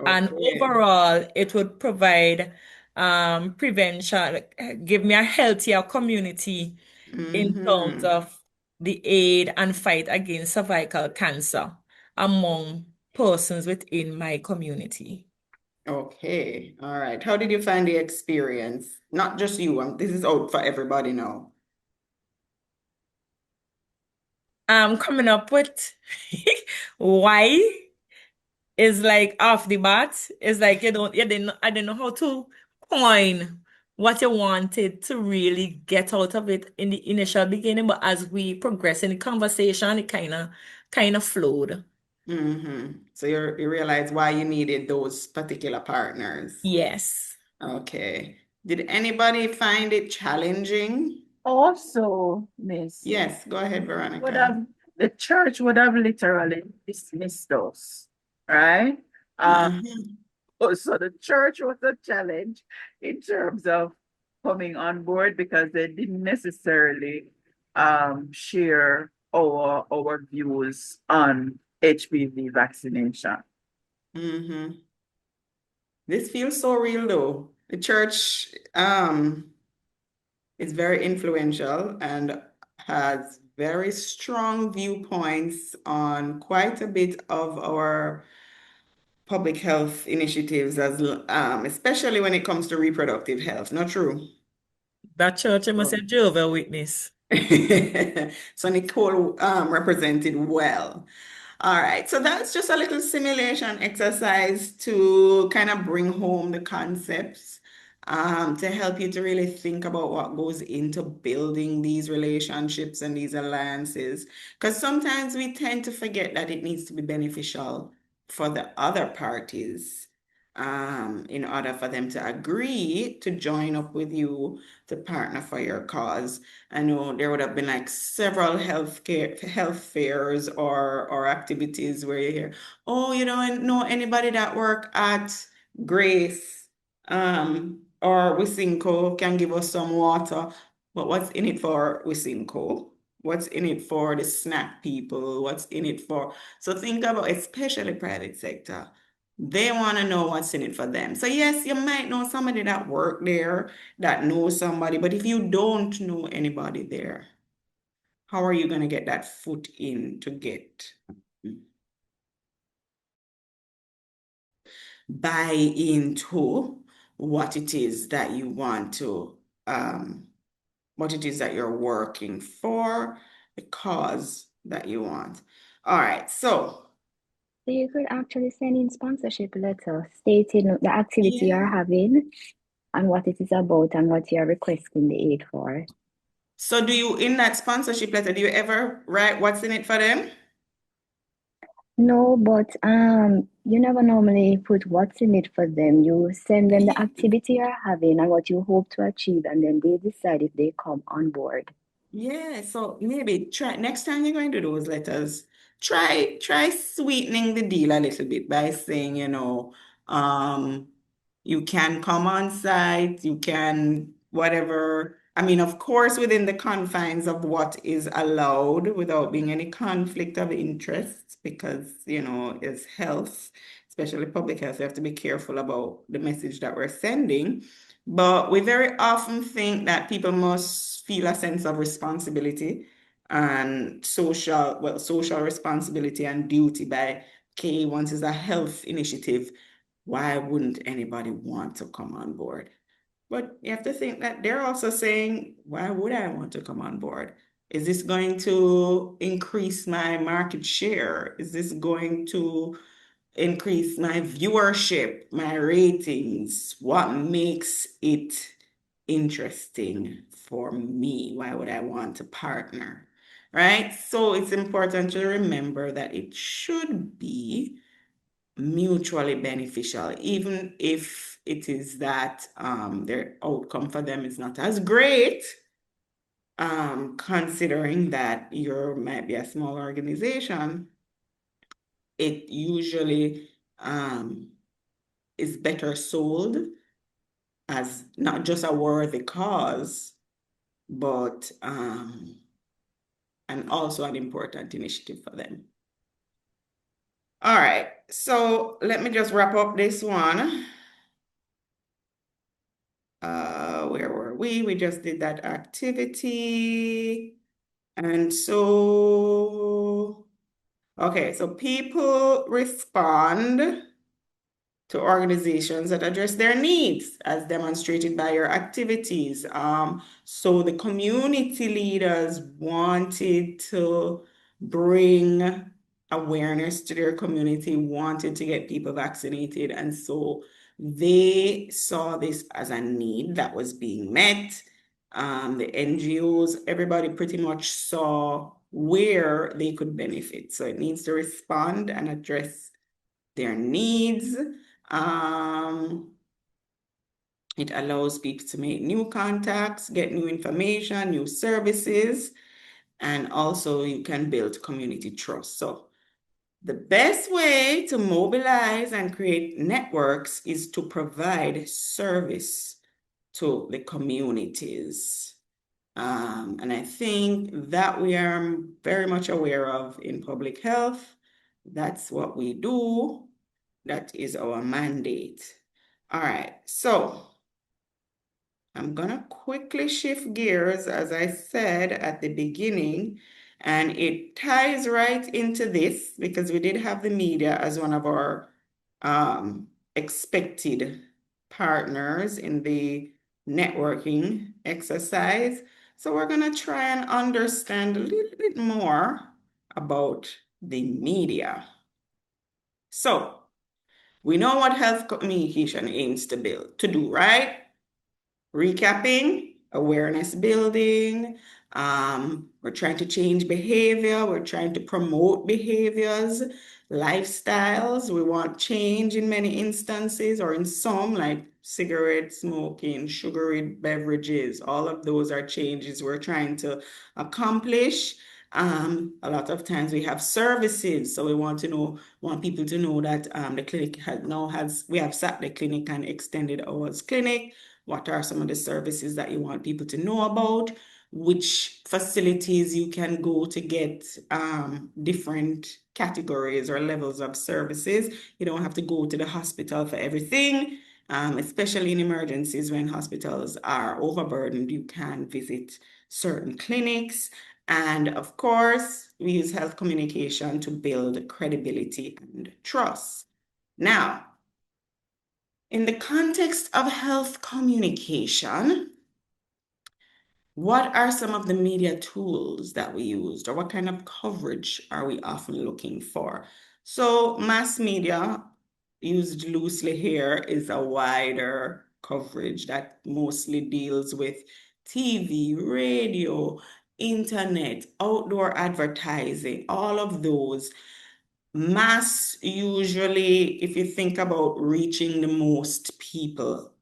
And overall, it would provide prevention, give me a healthier community in terms of the aid and fight against cervical cancer among persons within my community. Okay. All right. How did you find the experience? Not just you. This is out for everybody now. Coming up with why is like off the bat. It's like I didn't know how to coin what you wanted to really get out of it in the initial beginning, but as we progress in the conversation, it kind of flowed. So you realize why you needed those particular partners. Yes. Okay. Did anybody find it challenging? Also, Miss, Yes, go ahead, Veronica. the church would have literally dismissed us, right? So the church was a challenge in terms of coming on board because they didn't necessarily share our views on HPV vaccination. This feels so real though. The church is very influential and has very strong viewpoints on quite a bit of our public health initiatives, especially when it comes to reproductive health. Not true? That church must have Jehovah's Witness. So Nicole represented well. All right, so that's just a little simulation exercise to kind of bring home the concepts, to help you to really think about what goes into building these relationships and these alliances. Because sometimes we tend to forget that it needs to be beneficial for the other parties, in order for them to agree to join up with you to partner for your cause. I know there would have been like several health fairs or activities where you hear, oh, you don't know anybody that work at Grace, or Wisynco can give us some water. But what's in it for Wisynco? What's in it for the snack people? What's in it for? So think about, especially private sector. They want to know what's in it for them. So yes, you might know somebody that work there, that knows somebody, but if you don't know anybody there, how are you going to get that foot in to get buy into what it is that you want to, what it is that you're working for, the cause that you want. All right, so you could actually send in sponsorship letter stating the activity you're yeah. having and what it is about and what you're requesting the aid for. So do you, in that sponsorship letter, do you ever write what's in it for them? No, but you never normally put what's in it for them. You send them the Yeah. activity you're having and what you hope to achieve, and then they decide if they come on board. Yeah, so maybe try next time you're going to do those letters, try sweetening the deal a little bit by saying, you can come on site, you can whatever. I mean, of course, within the confines of what is allowed without being any conflict of interest, because, it's health, especially public health, we have to be careful about the message that we're sending. But we very often think that people must feel a sense of responsibility and social responsibility and duty by, okay, once it's a health initiative, why wouldn't anybody want to come on board? But you have to think that they're also saying, why would I want to come on board? Is this going to increase my market share? Is this going to increase my viewership, my ratings? What makes it interesting for me? Why would I want to partner? Right? So it's important to remember that it should be mutually beneficial, even if it is that their outcome for them is not as great, considering that you might be a small organization. It usually is better sold as not just a worthy cause, but and also an important initiative for them. All right, so let me just wrap up this one. Where were we? We just did that activity. And so, okay, so people respond to organizations that address their needs as demonstrated by your activities. So the community leaders wanted to bring awareness to their community, wanted to get people vaccinated. And so they saw this as a need that was being met. The NGOs, everybody pretty much saw where they could benefit. So it needs to respond and address their needs. It allows people to make new contacts, get new information, new services, and also you can build community trust. So the best way to mobilize and create networks is to provide service to the communities. And I think that we are very much aware of in public health. That's what we do. That is our mandate. All right, so I'm gonna quickly shift gears, as I said at the beginning, and it ties right into this because we did have the media as one of our expected partners in the networking exercise. So we're going to try and understand a little bit more about the media. So we know what health communication aims to do, right? Recapping, awareness building. We're trying to change behavior. We're trying to promote behaviors, lifestyles. We want change in many instances, or in some, like cigarette smoking, sugary beverages. All of those are changes we're trying to accomplish. A lot of times we have services, so we want people to know that the clinic we have Saturday clinic and extended hours clinic. What are some of the services that you want people to know about? Which facilities you can go to get different categories or levels of services. You don't have to go to the hospital for everything, especially in emergencies when hospitals are overburdened. You can visit certain clinics. And of course, we use health communication to build credibility and trust. Now, in the context of health communication, what are some of the media tools that we used, or what kind of coverage are we often looking for? So mass media, used loosely here, is a wider coverage that mostly deals with TV, radio, internet, outdoor advertising, all of those. Mass, usually, if you think about reaching the most people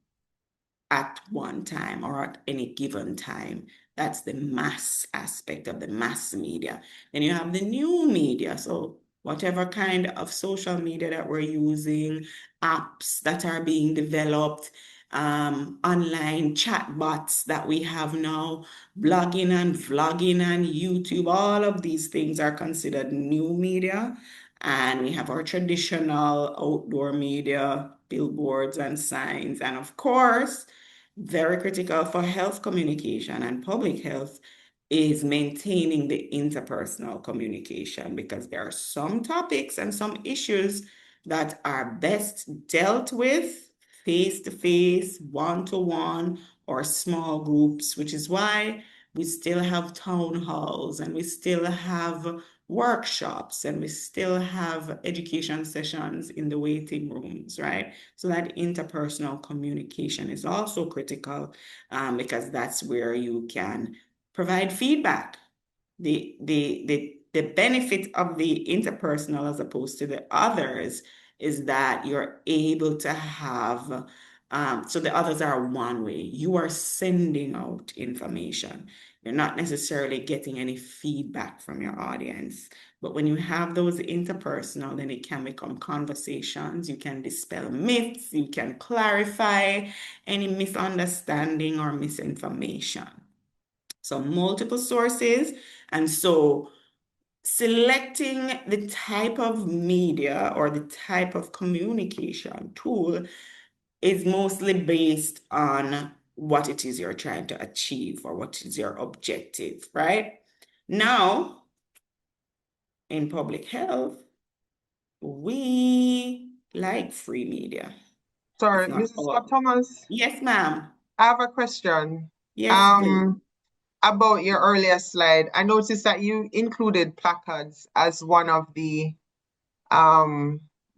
at one time or at any given time, that's the mass aspect of the mass media. Then you have the new media. So whatever kind of social media that we're using, apps that are being developed, online chat bots that we have now, blogging and vlogging and YouTube, all of these things are considered new media. And we have our traditional outdoor media, billboards and signs. And of course, very critical for health communication and public health is maintaining the interpersonal communication, because there are some topics and some issues that are best dealt with face-to-face, one-to-one, or small groups, which is why we still have town halls and we still have workshops and we still have education sessions in the waiting rooms, right? So that interpersonal communication is also critical, because that's where you can provide feedback. The benefit of the interpersonal as opposed to the others is that you're able to have, so the others are one way. You are sending out information. You're not necessarily getting any feedback from your audience. But when you have those interpersonal, then it can become conversations. You can dispel myths. You can clarify any misunderstanding or misinformation. So multiple sources. And so selecting the type of media or the type of communication tool is mostly based on what it is you're trying to achieve or what is your objective, right? Now, in public health, we like free media. Sorry, It's not Mrs. all. Scott Thomas, Yes, ma'am. I have a question. Yes, please. About your earlier slide. I noticed that you included placards as one of the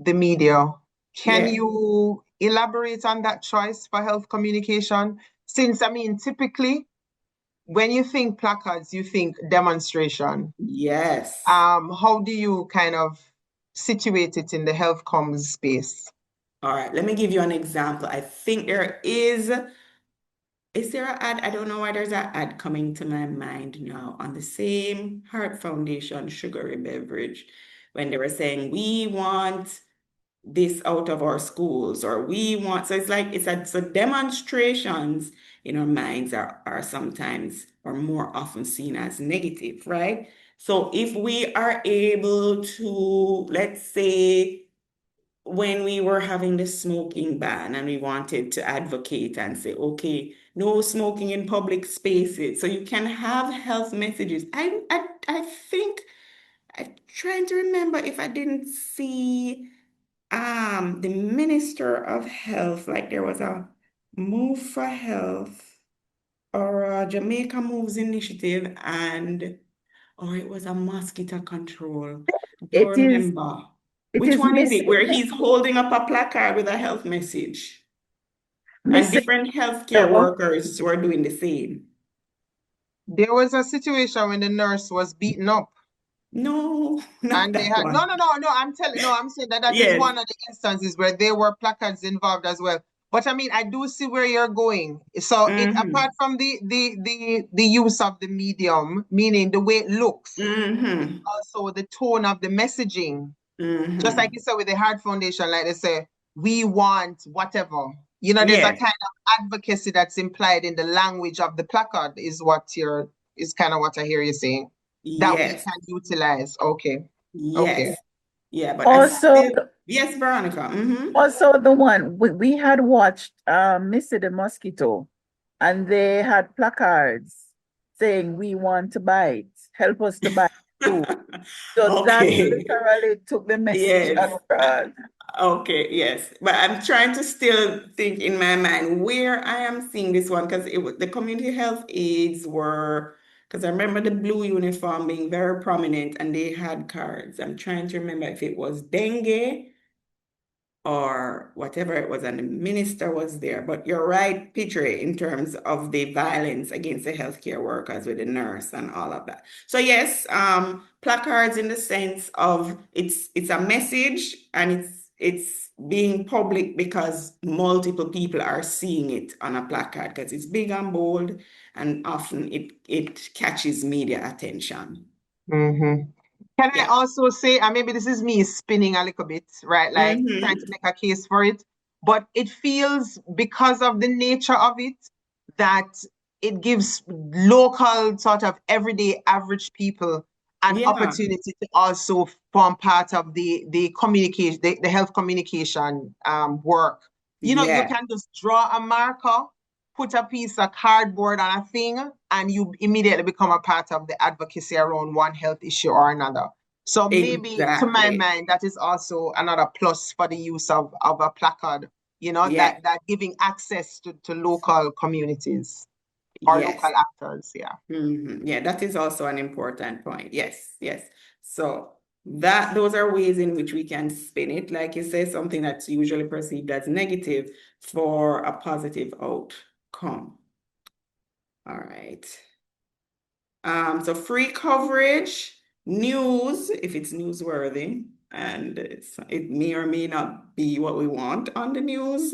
media. Can Yes. you elaborate on that choice for health communication? Since, I mean, typically, when you think placards, you think demonstration. Yes. How do you kind of situate it in the health comms space? All right, let me give you an example. I think there is there an ad? I don't know why there's an ad coming to my mind now on the same Heart Foundation sugary beverage, when they were saying, we want this out of our schools, or we want, so it's like, so demonstrations in our minds are sometimes or more often seen as negative, right? So if we are able to, let's say, when we were having the smoking ban and we wanted to advocate and say, okay, no smoking in public spaces, so you can have health messages. I think I'm trying to remember if I didn't see the Minister of Health, like there was a move for health. or Jamaica Moves initiative, or it was a mosquito control. Don't It is remember. it Which is one is it? Where missing he's holding up a placard with a health message, and missing different healthcare though. workers were doing the same. There was a situation when the nurse was beaten up No, not and they that had one. I'm saying that is Yes. one of the instances where there were placards involved as well. But I mean, I do see where you're going. So it Mm-hmm. apart from the use of the medium, meaning the way it looks, Mm-hmm. also the tone of the messaging. Mm-hmm. Just like you said with the Heart Foundation, like they say, we want whatever. You know, there's a Yes. kind of advocacy that's implied in the language of the placard, is kind of what I hear you saying. That we Yes. can utilize. Okay. Okay. Yes. Yeah, but Also, yes, Veronica. Mm-hmm. also the one we had watched Missy the Mosquito, and they had placards saying we want to bite, help us to bite too. So that Okay. literally took the message Yes. across. Okay, yes. But I'm trying to still think in my mind where I am seeing this one, because the community health aides were, because I remember the blue uniform being very prominent and they had cards. I'm trying to remember if it was dengue or whatever it was, and the minister was there. But you're right, Petrie, in terms of the violence against the healthcare workers with the nurse and all of that. So yes, placards in the sense of it's a message, and it's being public because multiple people are seeing it on a placard because it's big and bold, and often it catches media attention. Mm-hmm. Can I also say, and maybe this is me spinning a little bit, right? Like trying to make a case for it, but it feels, because of the nature of it, that it gives local sort of everyday average people an opportunity to also form part of the communication, the health communication work. You know, you can just draw a marker, put a piece of cardboard on a thing, and you immediately become a part of the advocacy around one health issue or another. So maybe, to my mind, that is also another plus for the use of a placard, you know, that giving access to local communities or local actors. Yeah. Mm-hmm. Yeah, that is also an important point. Yes, yes. So those are ways in which we can spin it, like you say, something that's usually perceived as negative for a positive outcome. All right. So free coverage, news, if it's newsworthy, and it may or may not be what we want on the news.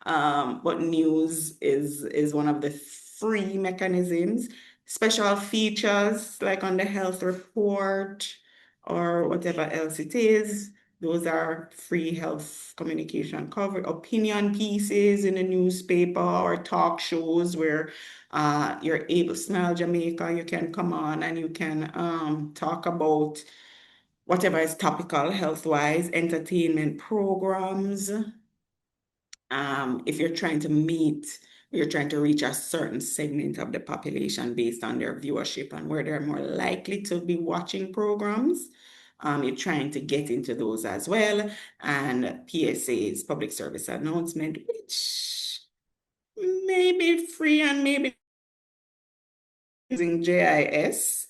But news is one of the free mechanisms. Special features like on the health report or whatever else it is. Those are free health communication cover. Opinion pieces in a newspaper or talk shows where you're able, Smile Jamaica, you can come on and you can talk about whatever is topical health-wise, entertainment programs. If you're trying to reach a certain segment of the population based on their viewership and where they're more likely to be watching programs. You're trying to get into those as well. And PSAs, public service announcement, which may be free and maybe using JIS.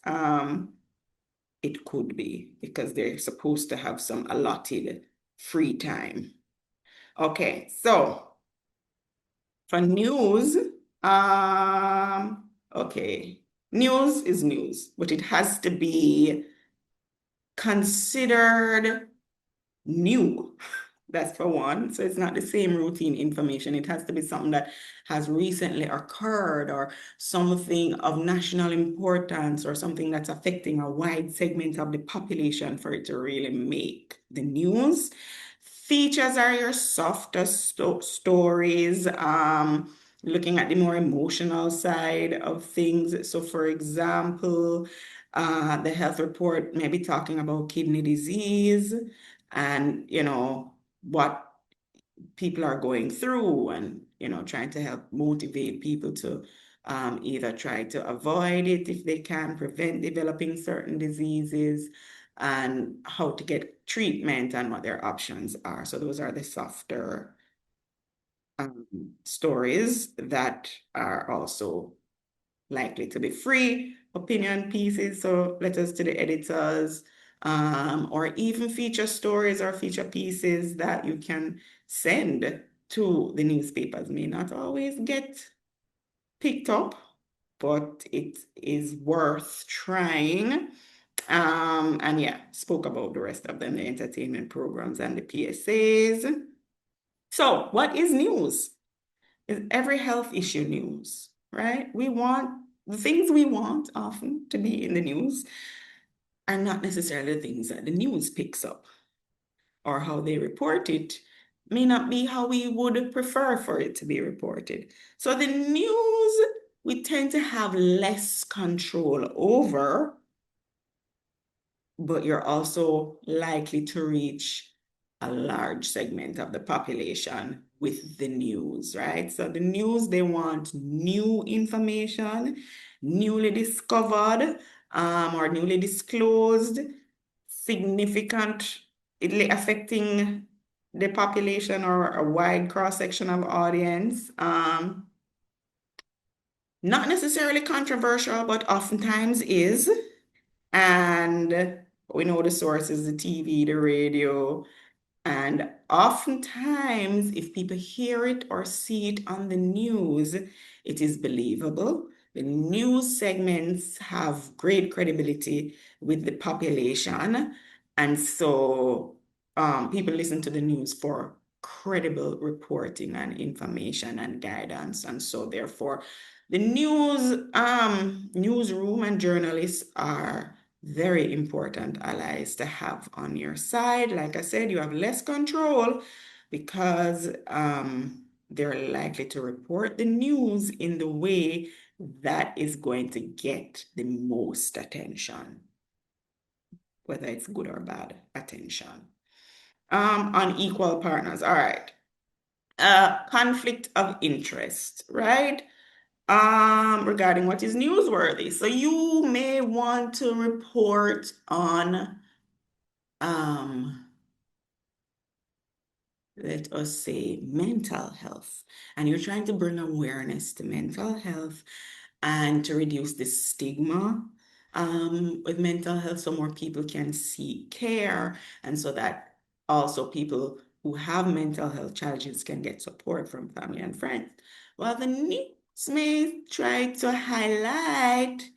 It could be because they're supposed to have some allotted free time. Okay, so for news, okay, news is news, but it has to be considered new. That's for one. So it's not the same routine information. It has to be something that has recently occurred or something of national importance or something that's affecting a wide segment of the population for it to really make the news. Features are your softer stories, looking at the more emotional side of things. So for example, the health report may be talking about kidney disease and, what people are going through and, trying to help motivate people to either try to avoid it if they can, prevent developing certain diseases, and how to get treatment and what their options are. So those are the softer stories that are also likely to be free opinion pieces, so letters to the editors, or even feature stories or feature pieces that you can send to the newspapers. May not always get picked up, but it is worth trying. And yeah, spoke about the rest of them, the entertainment programs and the PSAs. So what is news? Is every health issue news, right? We want the things we want often to be in the news are not necessarily the things that the news picks up, or how they report it may not be how we would prefer for it to be reported. So the news we tend to have less control over, but you're also likely to reach a large segment of the population with the news, right? So the news, they want new information, newly discovered, or newly disclosed, significantly affecting the population or a wide cross-section of audience. Not necessarily controversial, but oftentimes is. And we know the sources, the TV, the radio, and oftentimes if people hear it or see it on the news, it is believable. The news segments have great credibility with the population. And so people listen to the news for credible reporting and information and guidance. And so therefore, the newsroom and journalists are very important allies to have on your side. Like I said, you have less control because they're likely to report the news in the way that is going to get the most attention, whether it's good or bad attention. Unequal partners. All right. Conflict of interest, right? Regarding what is newsworthy. So you may want to report on, let us say, mental health, and you're trying to bring awareness to mental health and to reduce the stigma with mental health so more people can seek care, and so that also people who have mental health challenges can get support from family and friends. Well, the news may try to highlight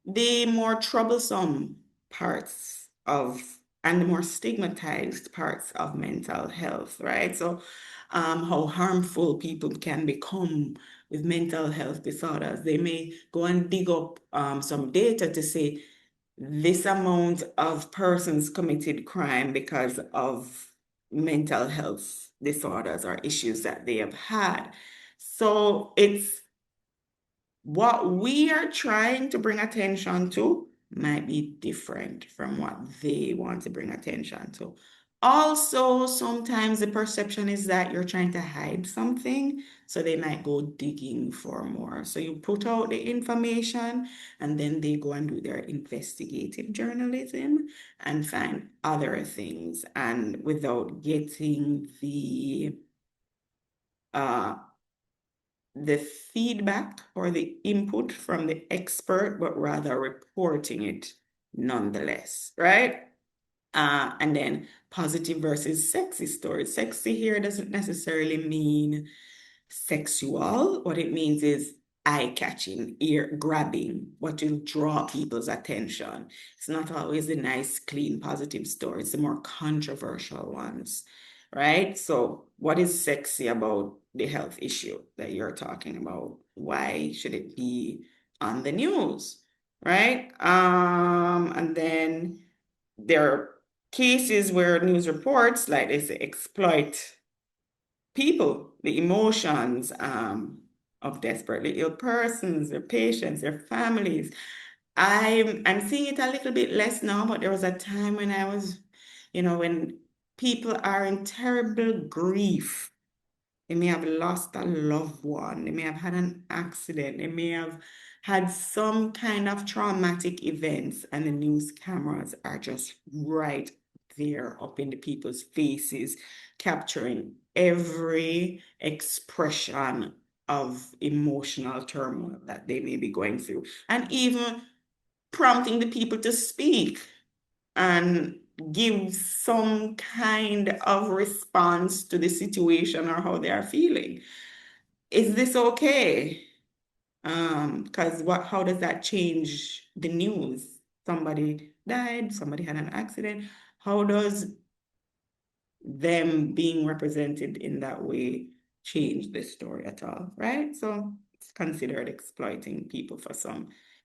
the more troublesome parts of and the more stigmatized parts of mental health, right? So how harmful people can become with mental health disorders. They may go and dig up some data to say this amount of persons committed crime because of mental health disorders or issues that they have had. So it's what we are trying to bring attention to might be different from what they want to bring attention to. Also, sometimes the perception is that you're trying to hide something, so they might go digging for more. So you put out the information, and then they go and do their investigative journalism and find other things, and without getting the feedback or the input from the expert, but rather reporting it nonetheless, right? And then positive versus sexy stories. Sexy here doesn't necessarily mean sexual. What it means is eye-catching, ear-grabbing, what will draw people's attention. It's not always the nice, clean, positive stories, the more controversial ones, right? So what is sexy about the health issue that you're talking about? Why should it be on the news, right? And then there are cases where news reports, like they say, exploit people, the emotions of desperately ill persons, their patients, their families. I'm seeing it a little bit less now, but there was a time when I was, when people are in terrible grief. They may have lost a loved one. They may have had an accident. They may have had some kind of traumatic events, and the news cameras are just right there up in the people's faces, capturing every expression of emotional turmoil that they may be going through, and even prompting the people to speak and give some kind of response to the situation or how they are feeling. Is this okay? Because how does that change the news? Somebody died, somebody had an accident. How does them being represented in that way change the story at all, right? So it's considered exploiting people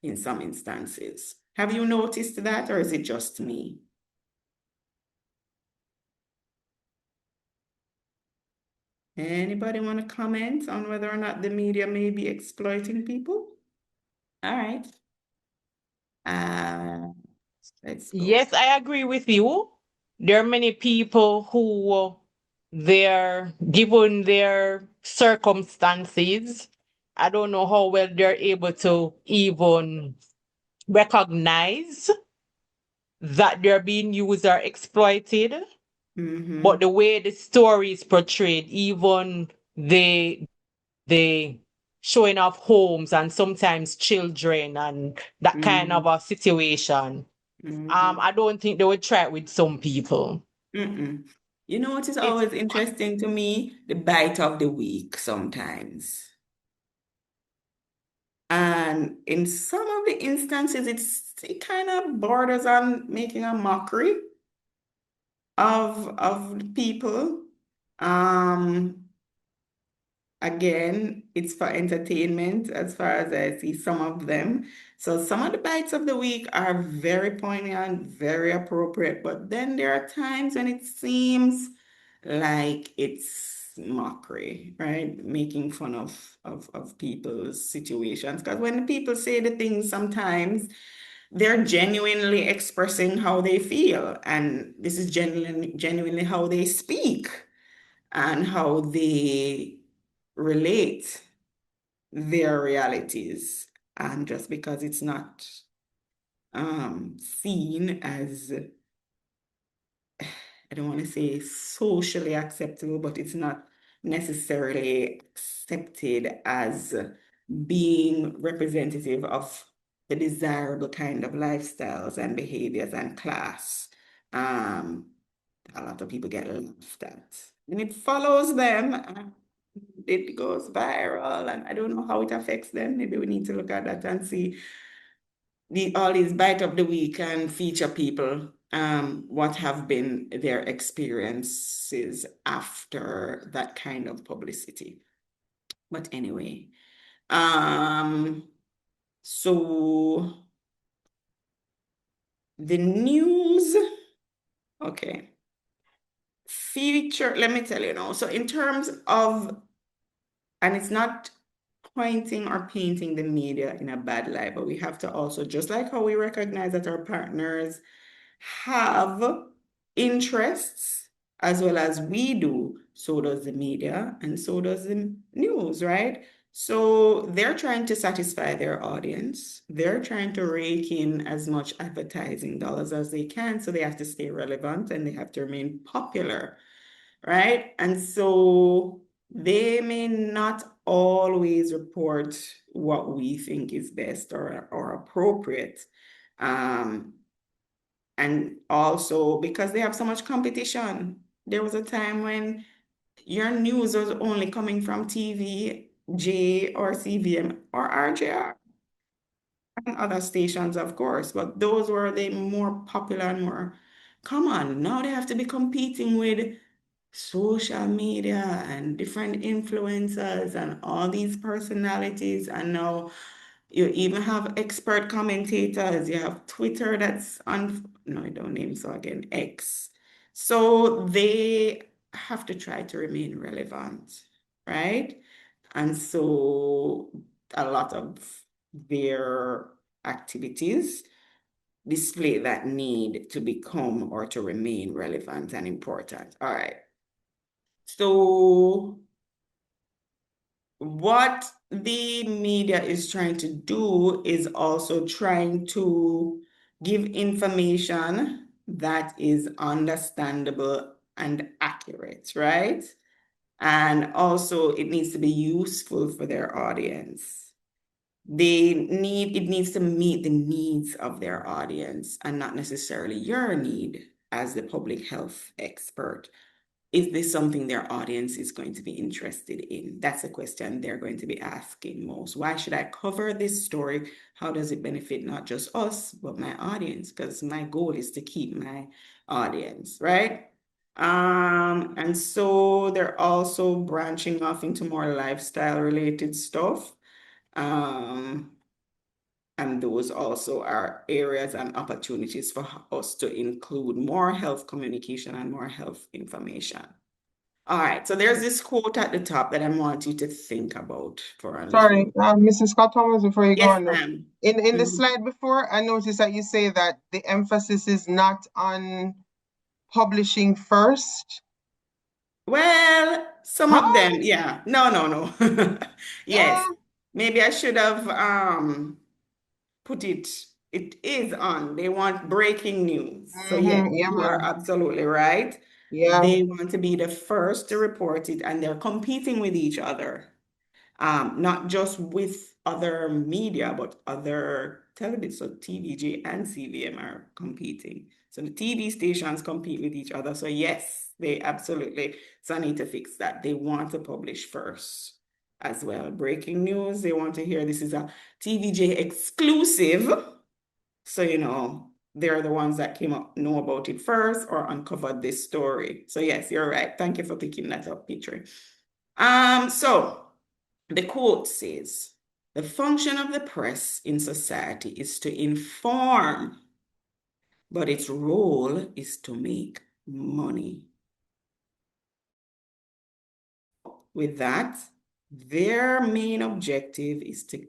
in some instances. Have you noticed that, or is it just me? Anybody want to comment on whether or not the media may be exploiting people? All right. Let's go. Yes, I agree with you. There are many people who they're given their circumstances. I don't know how well they're able to even recognize that they're being used or exploited. But the way the story is portrayed, even the showing of homes and sometimes children and that kind of a situation. I don't think they would try it with some people. You know what is always interesting to me? The bite of the week sometimes. And in some of the instances, it kind of borders on making a mockery of people. Again, it's for entertainment as far as I see some of them. So some of the bites of the week are very poignant, very appropriate, but then there are times when it seems like it's mockery, right? Making fun of people's situations. Because when people say the things sometimes, they're genuinely expressing how they feel. And this is genuinely how they speak and how they relate their realities. And just because it's not seen as, I don't want to say socially acceptable, but it's not necessarily accepted as being representative of the desirable kind of lifestyles and behaviors and class. A lot of people get laughed at. And it follows them. It goes viral, and I don't know how it affects them. Maybe we need to look at that and see all these bite of the week and feature people, what have been their experiences after that kind of publicity. But anyway, so the news, okay. Let me tell you now. So in terms of, and it's not pointing or painting the media in a bad light, but we have to also, just like how we recognize that our partners have interests as well as we do, so does the media and so does the news, right? So they're trying to satisfy their audience. They're trying to rake in as much advertising dollars as they can, so they have to stay relevant and they have to remain popular, right? And so they may not always report what we think is best or appropriate. And also because they have so much competition. There was a time when your news was only coming from TVJ or CVM or RJR and other stations, of course, but those were the more popular and more common. Now they have to be competing with social media and different influencers and all these personalities. And now you even have expert commentators. You have Twitter that's on, no, I don't name so again, X. So they have to try to remain relevant, right? And so a lot of their activities display that need to become or to remain relevant and important. All right. So what the media is trying to do is also trying to give information that is understandable and accurate, right? And also it needs to be useful for their audience. It needs to meet the needs of their audience and not necessarily your need as the public health expert. Is this something their audience is going to be interested in? That's a question they're going to be asking most. Why should I cover this story? How does it benefit not just us, but my audience? Because my goal is to keep my audience, right? And so they're also branching off into more lifestyle related stuff. And those also are areas and opportunities for us to include more health communication and more health information. All right, so there's this quote at the top that I want you to think about for a Sorry, little. Mrs. Scott Thomas, before you go Yes, on, though. ma'am. In the slide before, I noticed that you say that the emphasis is not on publishing first. Well, some of them, yeah. No. Yes. Yeah. Maybe I should have put it is on. They want breaking news. So yes, Yeah, you are ma'am. absolutely right. Yeah. They want to be the first to report it, and they're competing with each other. Not just with other media, but other television. So TVG and CVM are competing. So the TV stations compete with each other. So yes, they absolutely. So I need to fix that. They want to publish first as well. Breaking news, they want to hear this is a TVJ exclusive. So, they're the ones that know about it first or uncovered this story. So yes, you're right. Thank you for picking that up, Petrie. So the quote says, the function of the press in society is to inform, but its role is to make money. With that, their main objective is to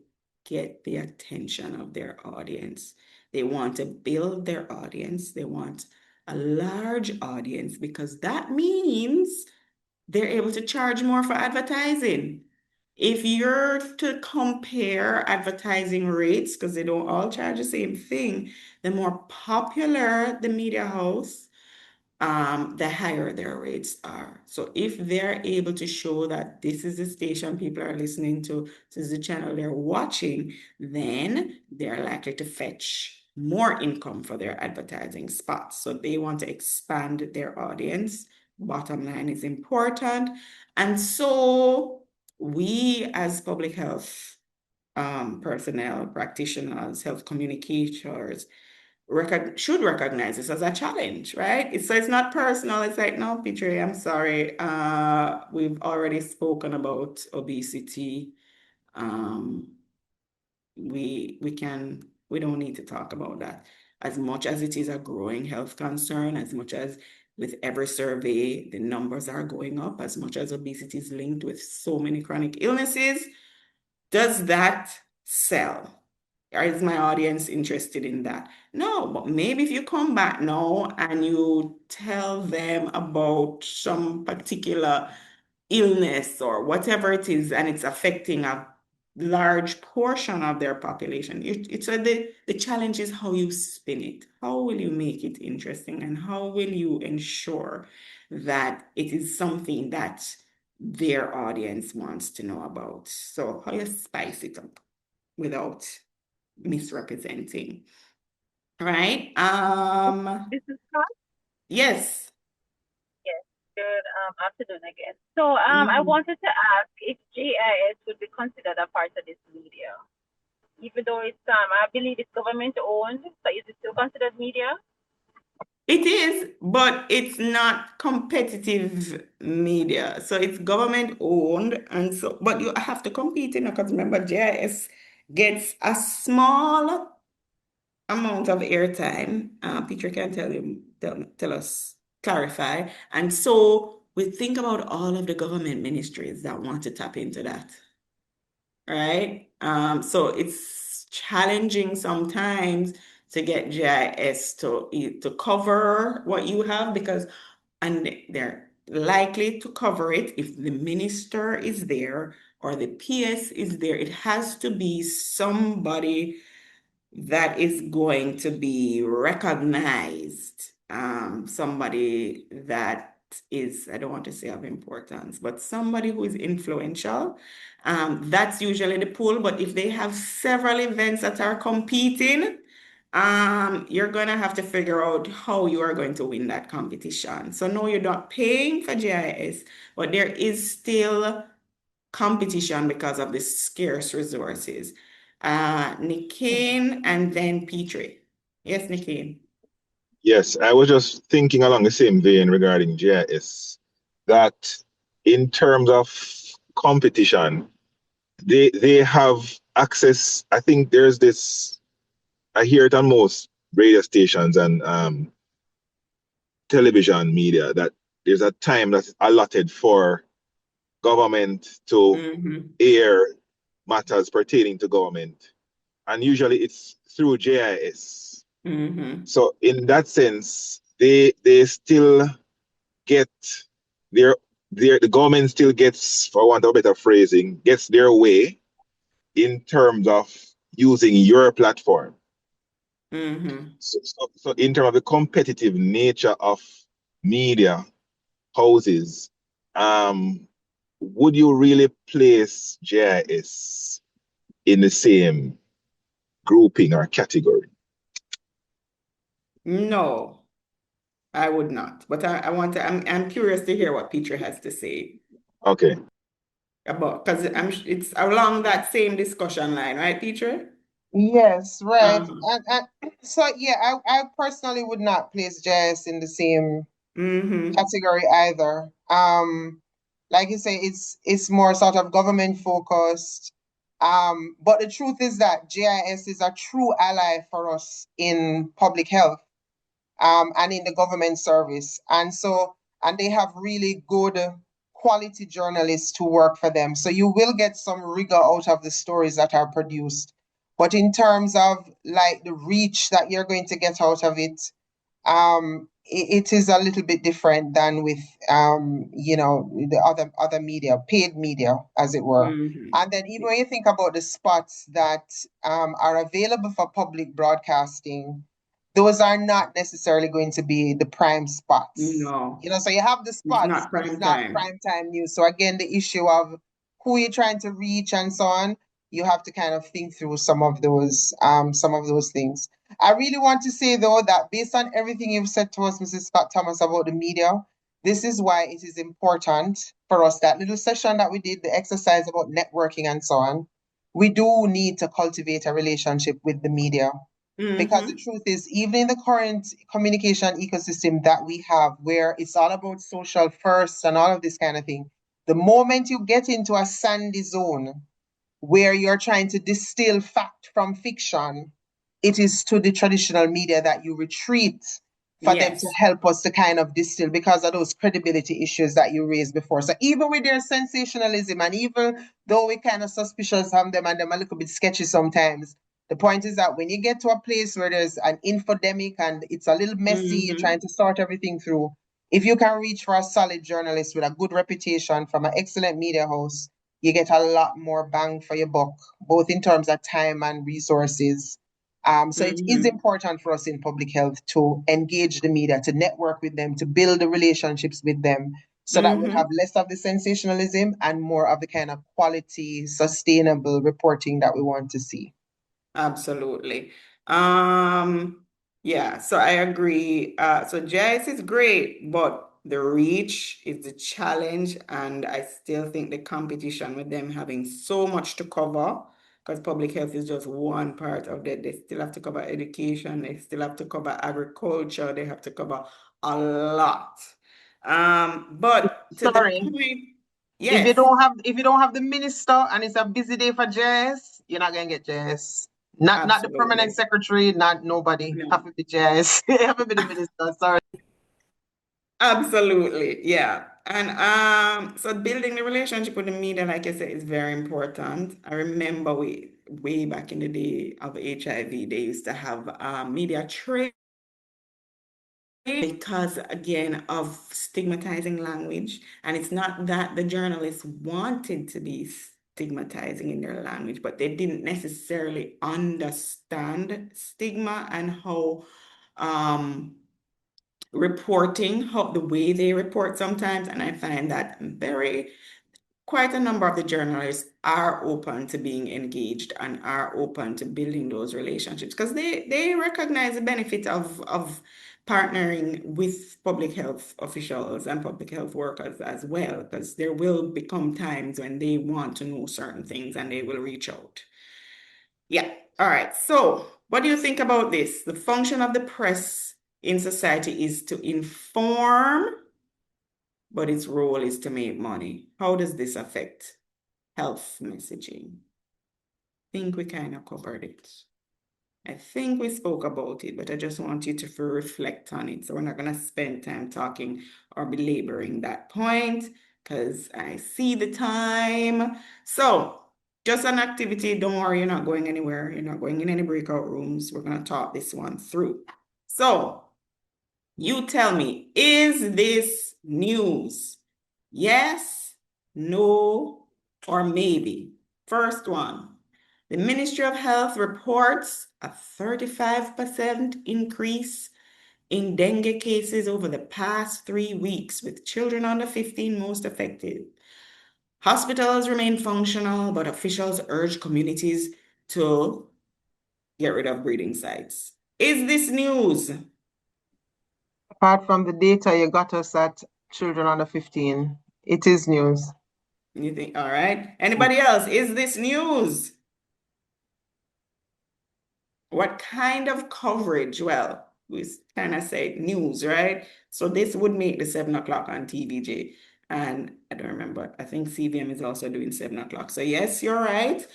get the attention of their audience. They want to build their audience. They want a large audience because that means they're able to charge more for advertising. If you're to compare advertising rates, because they don't all charge the same thing, the more popular the media house, the higher their rates are. So if they're able to show that this is the station people are listening to, this is the channel they're watching, then they're likely to fetch more income for their advertising spots. So they want to expand their audience. Bottom line is important. And so we as public health personnel, practitioners, health communicators, should recognize this as a challenge, right? So it's not personal. It's like, no, Petrie, I'm sorry. We've already spoken about obesity. We don't need to talk about that. As much as it is a growing health concern, as much as with every survey, the numbers are going up, as much as obesity is linked with so many chronic illnesses, does that sell? Or is my audience interested in that? No, but maybe if you come back now and you tell them about some particular illness or whatever it is, and it's affecting a large portion of their population. The challenge is how you spin it. How will you make it interesting, and how will you ensure that it is something that their audience wants to know about? So how you spice it up without misrepresenting, right? This is Scott. Yes. Yes, good afternoon again. So I wanted to ask if JIS would be considered a part of this media, even though it's I believe it's government owned. So is it still considered media? It is, but it's not competitive media. So it's government owned, and so but you have to compete in it, because remember, JIS gets a small amount of airtime. Peter can tell us, clarify. And so we think about all of the government ministries that want to tap into that, right? So it's challenging sometimes to get JIS to cover what you have, and they're likely to cover it if the minister is there or the PS is there. It has to be somebody that is going to be recognized, somebody that is, I don't want to say of importance, but somebody who is influential. That's usually the pool. But if they have several events that are competing, you're gonna have to figure out how you are going to win that competition. So no, you're not paying for GIS, but there is still competition because of the scarce resources. Nikane and then Petrie. Yes, Nikane. Yes, I was just thinking along the same vein regarding GIS, that in terms of competition, they have access. I think there's this, I hear it on most radio stations and television media, that there's a time that's allotted for government to air matters pertaining to government. And usually it's through GIS. So in that sense, they still get the government still gets, for want of a better phrasing, gets their way in terms of using your platform. So in terms of the competitive nature of media houses, would you really place GIS in the same grouping or category? No, I would not. But I'm curious to hear what Peter has to say Okay. about, because it's along that same discussion line, right, Peter? Yes, right. And so yeah, I personally would not place GIS in the same category either. Like you say, it's more sort of government focused. But the truth is that GIS is a true ally for us in public health, and in the government service. And they have really good quality journalists who work for them. So you will get some rigor out of the stories that are produced. But in terms of like the reach that you're going to get out of it, it is a little bit different than with the other media, paid media, as it were. And then even when you think about the spots that are available for public broadcasting, those are not necessarily going to be the prime spots. No. So you have the spots, not but it's prime not time. prime time news. So again, the issue of who you're trying to reach and so on, you have to kind of think through some of those things. I really want to say though that based on everything you've said to us, Mrs. Scott Thomas, about the media, this is why it is important for us, that little session that we did, the exercise about networking and so on, we do need to cultivate a relationship with the media. Because the truth is, even in the current communication ecosystem that we have, where it's all about social first and all of this kind of thing, the moment you get into a sandy zone where you're trying to distill fact from fiction, it is to the traditional media that you retreat for them to help us to kind of distill, because of those credibility issues that you raised before. So even with their sensationalism, and even though we're kind of suspicious of them and them a little bit sketchy sometimes, the point is that when you get to a place where there's an infodemic and it's a little messy, you're trying to sort everything through, if you can reach for a solid journalist with a good reputation from an excellent media house, you get a lot more bang for your buck, both in terms of time and resources. So it is important for us in public health to engage the media, to network with them, to build the relationships with them, so that we have less of the sensationalism and more of the kind of quality, sustainable reporting that we want to see. Absolutely. Yeah, so I agree. So GIS is great, but the reach is the challenge, and I still think the competition with them having so much to cover, because public health is just one part of that. They still have to cover education, they still have to cover agriculture, they have to cover a lot. But to the Sorry. point, If you don't have the minister and it's a busy day for GIS, you're not gonna get GIS. Not the permanent secretary, not nobody. Have to be GIS. Have to be the minister. Sorry. Absolutely, yeah. And so building the relationship with the media, like I said, is very important. I remember way back in the day of HIV, they used to have media training because, again, of stigmatizing language. And it's not that the journalists wanted to be stigmatizing in their language, but they didn't necessarily understand stigma and how reporting, the way they report sometimes, and I find that quite a number of the journalists are open to being engaged and are open to building those relationships because they recognize the benefit of partnering with public health officials and public health workers as well, because there will become times when they want to know certain things and they will reach out. Yeah. All right. So what do you think about this? The function of the press in society is to inform, but its role is to make money. How does this affect health messaging? I think we kind of covered it. I think we spoke about it, but I just want you to reflect on it. So we're not going to spend time talking or belaboring that point because I see the time. So just an activity. Don't worry, you're not going anywhere. You're not going in any breakout rooms. We're going to talk this one through. So you tell me, is this news? Yes, no, or maybe? First one. The Ministry of Health reports a 35% increase in dengue cases over the past 3 weeks, with children under 15 most affected. Hospitals remain functional, but officials urge communities to get rid of breeding sites. Is this news? Apart from the data you got us at children under 15, it is news. You think, all right. Anybody else? Is this news? What kind of coverage? Well, we kind of say news, right? So this would make the 7 o'clock on TVJ. And I don't remember, I think CVM is also doing 7 o'clock. So yes, you're right.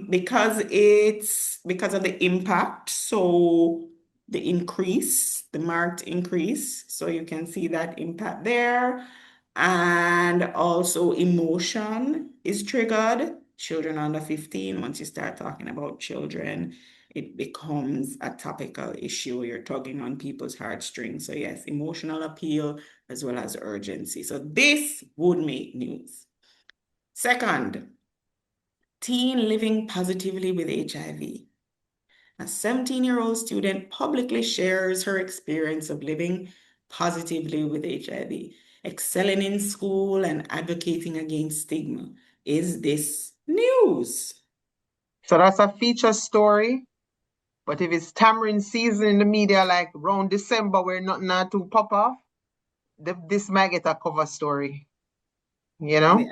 Because of the impact. So the increase, the marked increase. So you can see that impact there. And also emotion is triggered. Children under 15, once you start talking about children, it becomes a topical issue. You're tugging on people's heartstrings. So yes, emotional appeal as well as urgency. So this would make news. Second, teen living positively with HIV. A 17-year-old student publicly shares her experience of living positively with HIV, excelling in school and advocating against stigma. Is this news? So that's a feature story. But if it's tamarind season in the media, like around December, where nothing not to pop off, this might get a cover story. You know?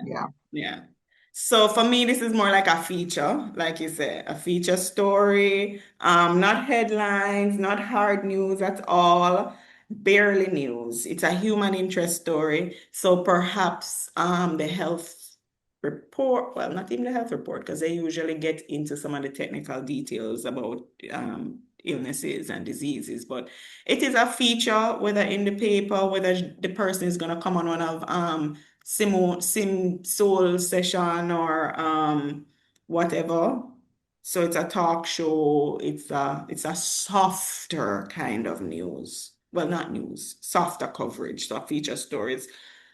Yeah. So for me, this is more like a feature, like you said, a feature story, not headlines, not hard news at all, barely news. It's a human interest story. So perhaps the health report, well, not even the health report, because they usually get into some of the technical details about illnesses and diseases, but it is a feature, whether in the paper, whether the person is going to come on one of Sim Soul session or whatever. So it's a talk show. It's a softer kind of news. Well, not news, softer coverage. So feature stories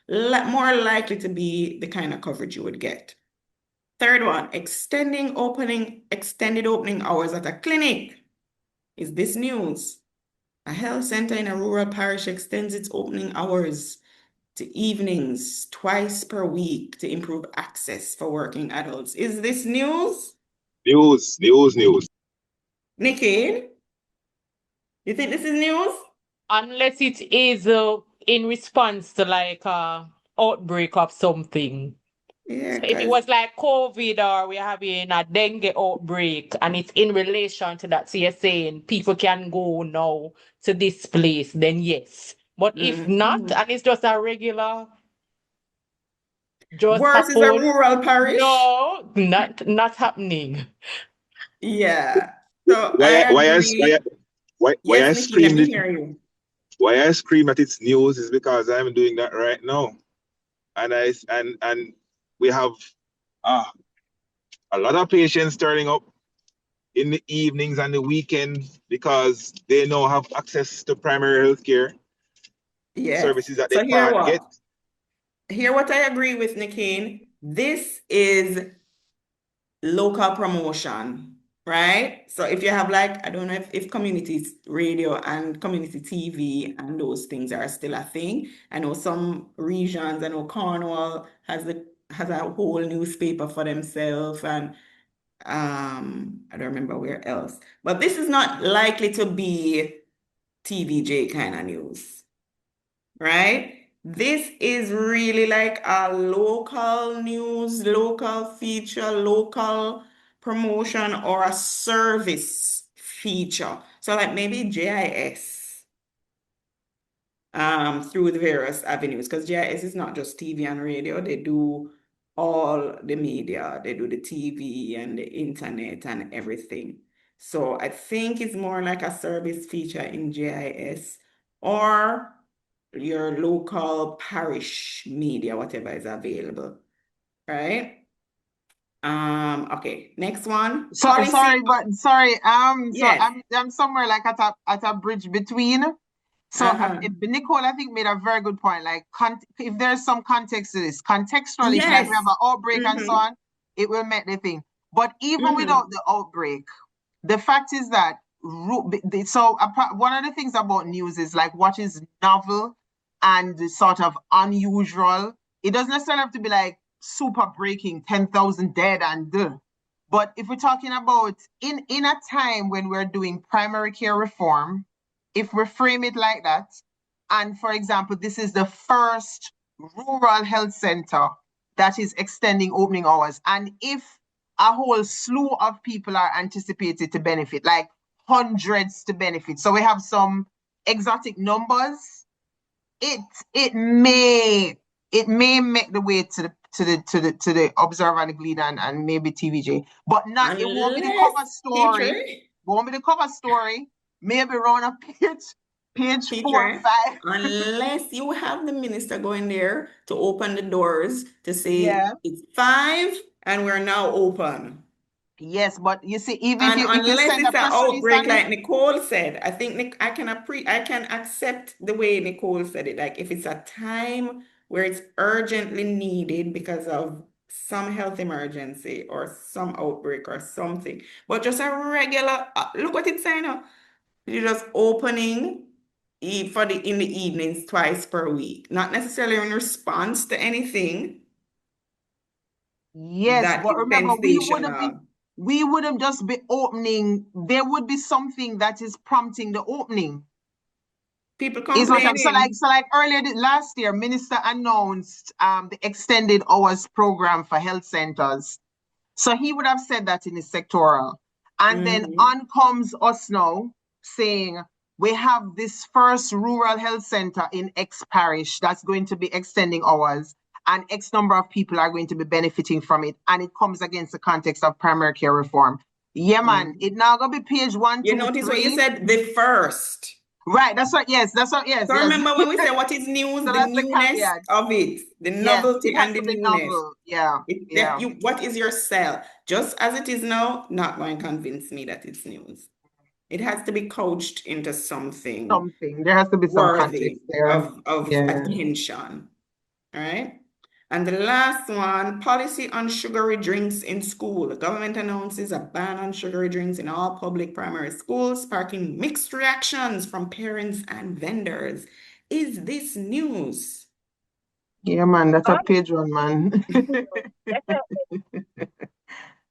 more likely to be the kind of coverage you would get. Third one, extended opening hours at a clinic. Is this news? A health center in a rural parish extends its opening hours to evenings twice per week to improve access for working adults. Is this news? News. Nikki, you think this is news? Unless it is in response to like a outbreak of something. Yeah, So if it was like COVID or we're having a dengue outbreak and it's in relation to that, so you're saying people can go now to this place, then yes. But if not, and it's just a regular, worse is a rural parish. No, not happening. Yeah. So why I scream that it's news is because I'm doing that right now, and we have a lot of patients turning up in the evenings and the weekends because they now have access to primary health care services that they can't get. Hear what I agree with, Nikki. This is local promotion. right? So if you have like, I don't know if community radio and community TV and those things are still a thing. I know some regions, I know Cornwall has a whole newspaper for themselves, and I don't remember where else. But this is not likely to be TVJ kind of news, right? This is really like a local news, local feature, local promotion, or a service feature. So like maybe JIS through the various avenues, because JIS is not just TV and radio, they do all the media, they do the TV and the internet and everything. So I think it's more like a service feature in JIS or your local parish media, whatever is available, right? Okay, next one. So Policy. sorry. So Yes. I'm somewhere like at a bridge between. So Nicole, I think, made a very good point. Like, if there's some context to this, contextually, if like we have an outbreak and so on, it will make the thing. But even without the outbreak, the fact is that one of the things about news is like what is novel and sort of unusual. It doesn't necessarily have to be like super breaking, 10,000 dead and but if we're talking about in a time when we're doing primary care reform, if we frame it like that, and for example, this is the first rural health center that is extending opening hours, and if a whole slew of people are anticipated to benefit, like hundreds to benefit, so we have some exotic numbers, it may make the way to the Observer and the Gleaner and maybe TVJ, but not it won't be the cover story. Won't be the cover story. Maybe around a page 4 or 5. Unless you have the minister going there to open the doors to say it's 5 and we're now open. Yes, but you see, even and if you unless send it's a press an release outbreak, on like it, Nicole said, I think I can accept the way Nicole said it. Like if it's a time where it's urgently needed because of some health emergency or some outbreak or something, but just a regular, look what it's saying now. You're just opening in the evenings twice per week, not necessarily in response to anything. Yes, that but is remember, sensational. we wouldn't just be opening. There would be something that is prompting the opening. People Is what I'm complaining. so like earlier last year, minister announced the extended hours program for health centers. So he would have said that in his sectoral. And then on comes us now saying we have this first rural health center in X parish that's going to be extending hours, and X number of people are going to be benefiting from it. And it comes against the context of primary care reform. Yeah, man, it now gonna be page 1, 2, 3. You notice what you said, the first. Right, that's right. Yes, that's right. Yes. So remember when we say what is news, So the that's the newness caveat. of it, the Yes, novelty it has and the to be newness. novel. Yeah. What is your sell? Just as it is now, not going to convince me that it's news. It has to be couched into something. There has to be some worthy context there. of attention. All right. And the last one, policy on sugary drinks in school. The government announces a ban on sugary drinks in all public primary schools, sparking mixed reactions from parents and vendors. Is this news? Yeah, man, that's a page 1, man.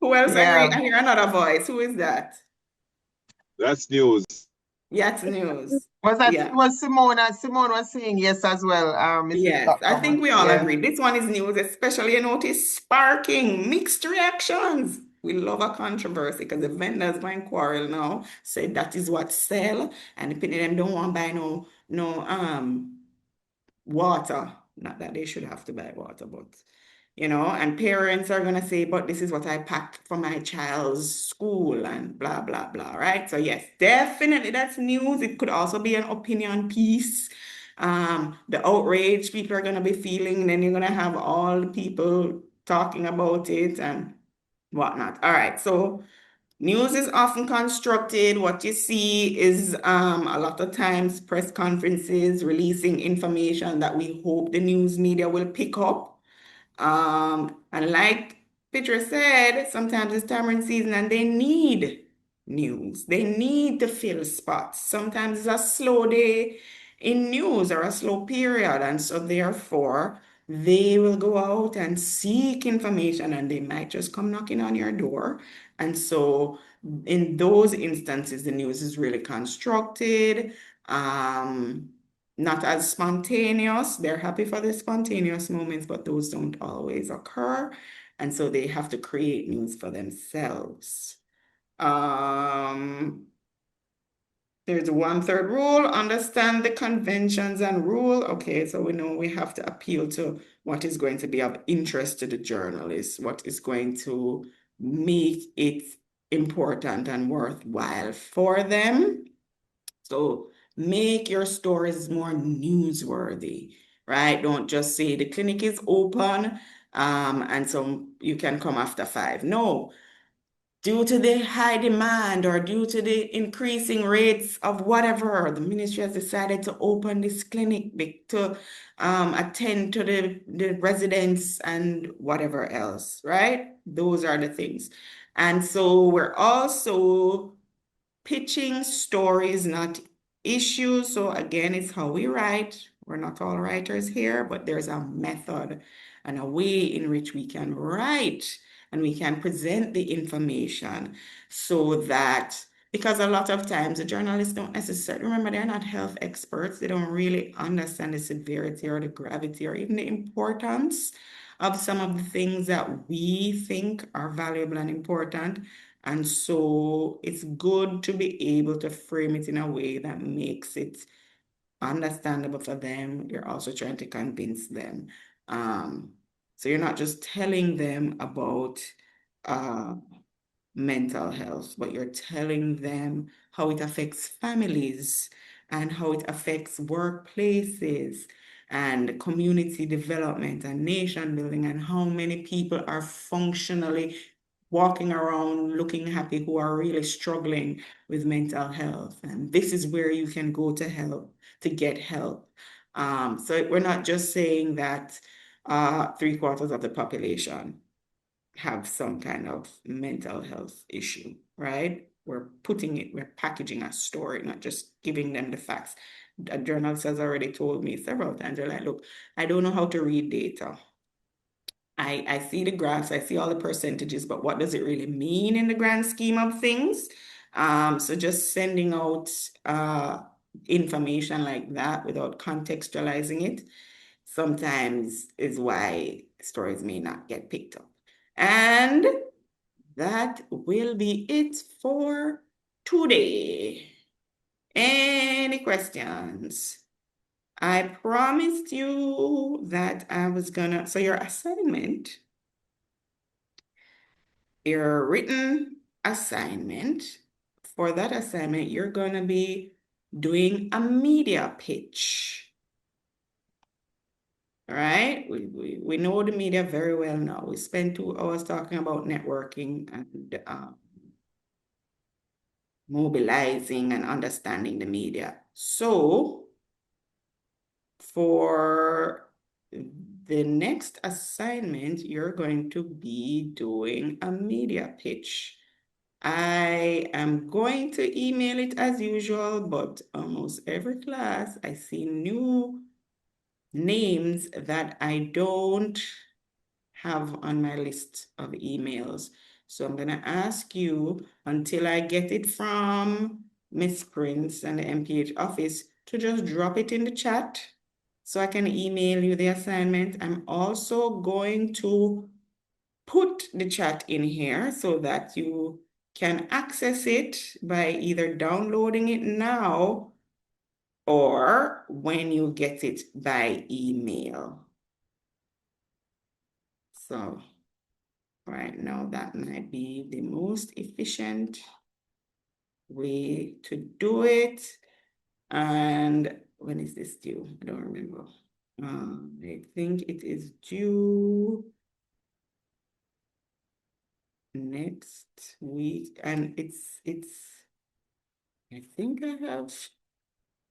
Who else agree? I hear another voice. Who is that? That's news. Yeah, it's news. Was Simone was saying yes as well. Yes, I think we all agree. This one is news, especially you notice sparking mixed reactions. We love a controversy because the vendors going quarrel now, say that is what sell, and the people them don't want to buy no water. Not that they should have to buy water, but and parents are gonna say, but this is what I packed for my child's school and blah blah blah, right? So yes, definitely that's news. It could also be an opinion piece. The outrage people are gonna be feeling, then you're gonna have all the people talking about it and whatnot. All right, so news is often constructed. What you see is a lot of times press conferences releasing information that we hope the news media will pick up. And like Petra said, sometimes it's tamarind season and they need news. They need to fill spots. Sometimes it's a slow day in news or a slow period, and so therefore they will go out and seek information and they might just come knocking on your door. And so in those instances, the news is really constructed, not as spontaneous. They're happy for the spontaneous moments, but those don't always occur. And so they have to create news for themselves. There's 1/3 rule, understand the conventions and rule. Okay, so we know we have to appeal to what is going to be of interest to the journalists, what is going to make it important and worthwhile for them. So make your stories more newsworthy, right? Don't just say the clinic is open, and so you can come after 5. No, due to the high demand or due to the increasing rates of whatever, the ministry has decided to open this clinic to attend to the residents and whatever else, right? Those are the things. And so we're also pitching stories, not issues. So again, it's how we write. We're not all writers here, but there's a method and a way in which we can write and we can present the information so that, because a lot of times the journalists don't necessarily, remember, they're not health experts. They don't really understand the severity or the gravity or even the importance of some of the things that we think are valuable and important. And so it's good to be able to frame it in a way that makes it understandable for them. You're also trying to convince them. So you're not just telling them about mental health, but you're telling them how it affects families and how it affects workplaces and community development and nation building and how many people are functionally walking around looking happy who are really struggling with mental health. And this is where you can go to help, to get help. So we're not just saying that 3/4 of the population have some kind of mental health issue, right? We're packaging a story, not just giving them the facts. A journalist has already told me several times, they're like, look, I don't know how to read data. I see the graphs, I see all the percentages, but what does it really mean in the grand scheme of things? So just sending out information like that without contextualizing it sometimes is why stories may not get picked up. And that will be it for today. Any questions? I promised you that I was gonna, so your assignment, your written assignment, for that assignment, you're gonna be doing a media pitch. All right, we know the media very well now. We spent 2 hours talking about networking and mobilizing and understanding the media. So for the next assignment, you're going to be doing a media pitch. I am going to email it as usual, but almost every class I see new names that I don't have on my list of emails. So I'm gonna ask you until I get it from Miss Prince and the MPH office to just drop it in the chat so I can email you the assignment. I'm also going to put the chat in here so that you can access it by either downloading it now or when you get it by email. So right now, that might be the most efficient way to do it. And when is this due? I don't remember. I think it is due next week, and it's I think I have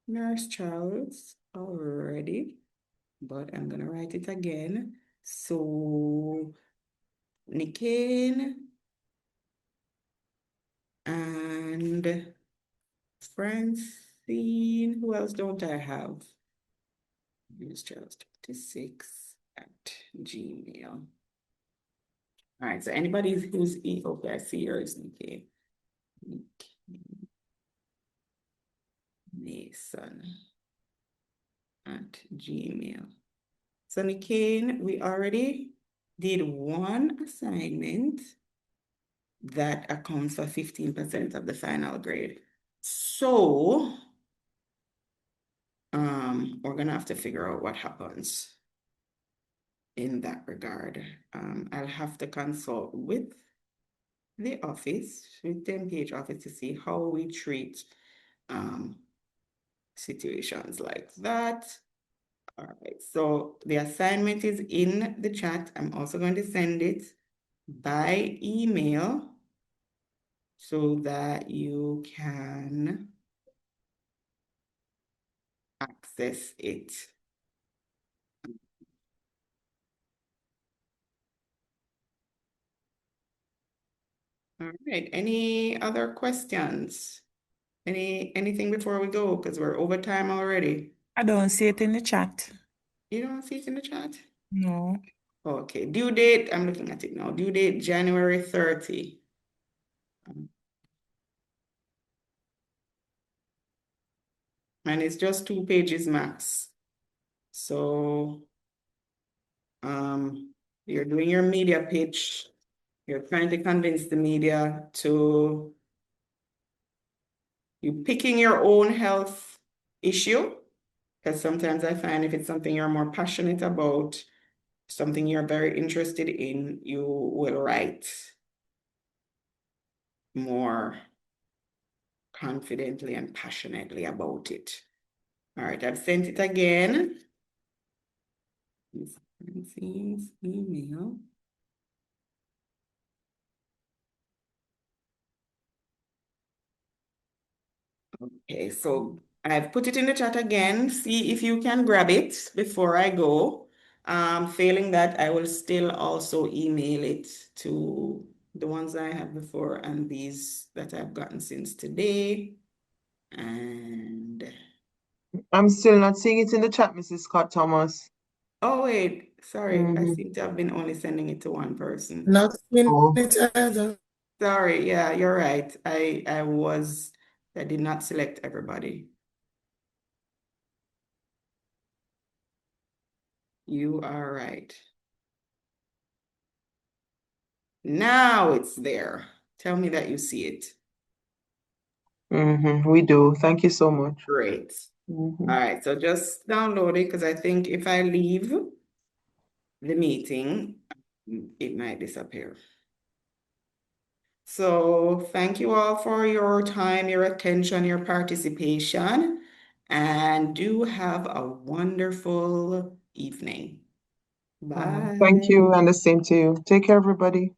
Nurse Charles already, but I'm gonna write it again. So Nikin, And Francine, who else don't I have? Use charles26@gmail. All right, so anybody who's okay, I see yours, Nikki. Mason@gmail. So Nikki, we already did one assignment that accounts for 15% of the final grade. So we're gonna have to figure out what happens in that regard. I'll have to consult with the office, with the MPH office, to see how we treat situations like that. All right, so the assignment is in the chat. I'm also going to send it by email so that you can access it. All right, any other questions? Anything before we go? Because we're over time already. I don't see it in the chat. You don't see it in the chat? No. Okay, due date, I'm looking at it now. Due date, January 30. And it's just 2 pages max. So you're doing your media pitch. You're trying to convince the media to you picking your own health issue. Because sometimes I find if it's something you're more passionate about, something you're very interested in, you will write more confidently and passionately about it. All right, I've sent it again. Francine's email. Okay, so I've put it in the chat again. See if you can grab it before I go. Failing that, I will still also email it to the ones I have before and these that I've gotten since today. And I'm still not seeing it in the chat, Mrs. Scott Thomas. oh wait, sorry, I seem to have been only sending it to one person. Not in Oh. it either. Sorry, yeah, you're right. I did not select everybody. You are right. Now it's there. Tell me that you see it. We do. Thank you so much. Great. All right, so just download it because I think if I leave the meeting, it might disappear. So thank you all for your time, your attention, your participation, and do have a wonderful evening. Bye. Thank you, and the same to you. Take care, everybody.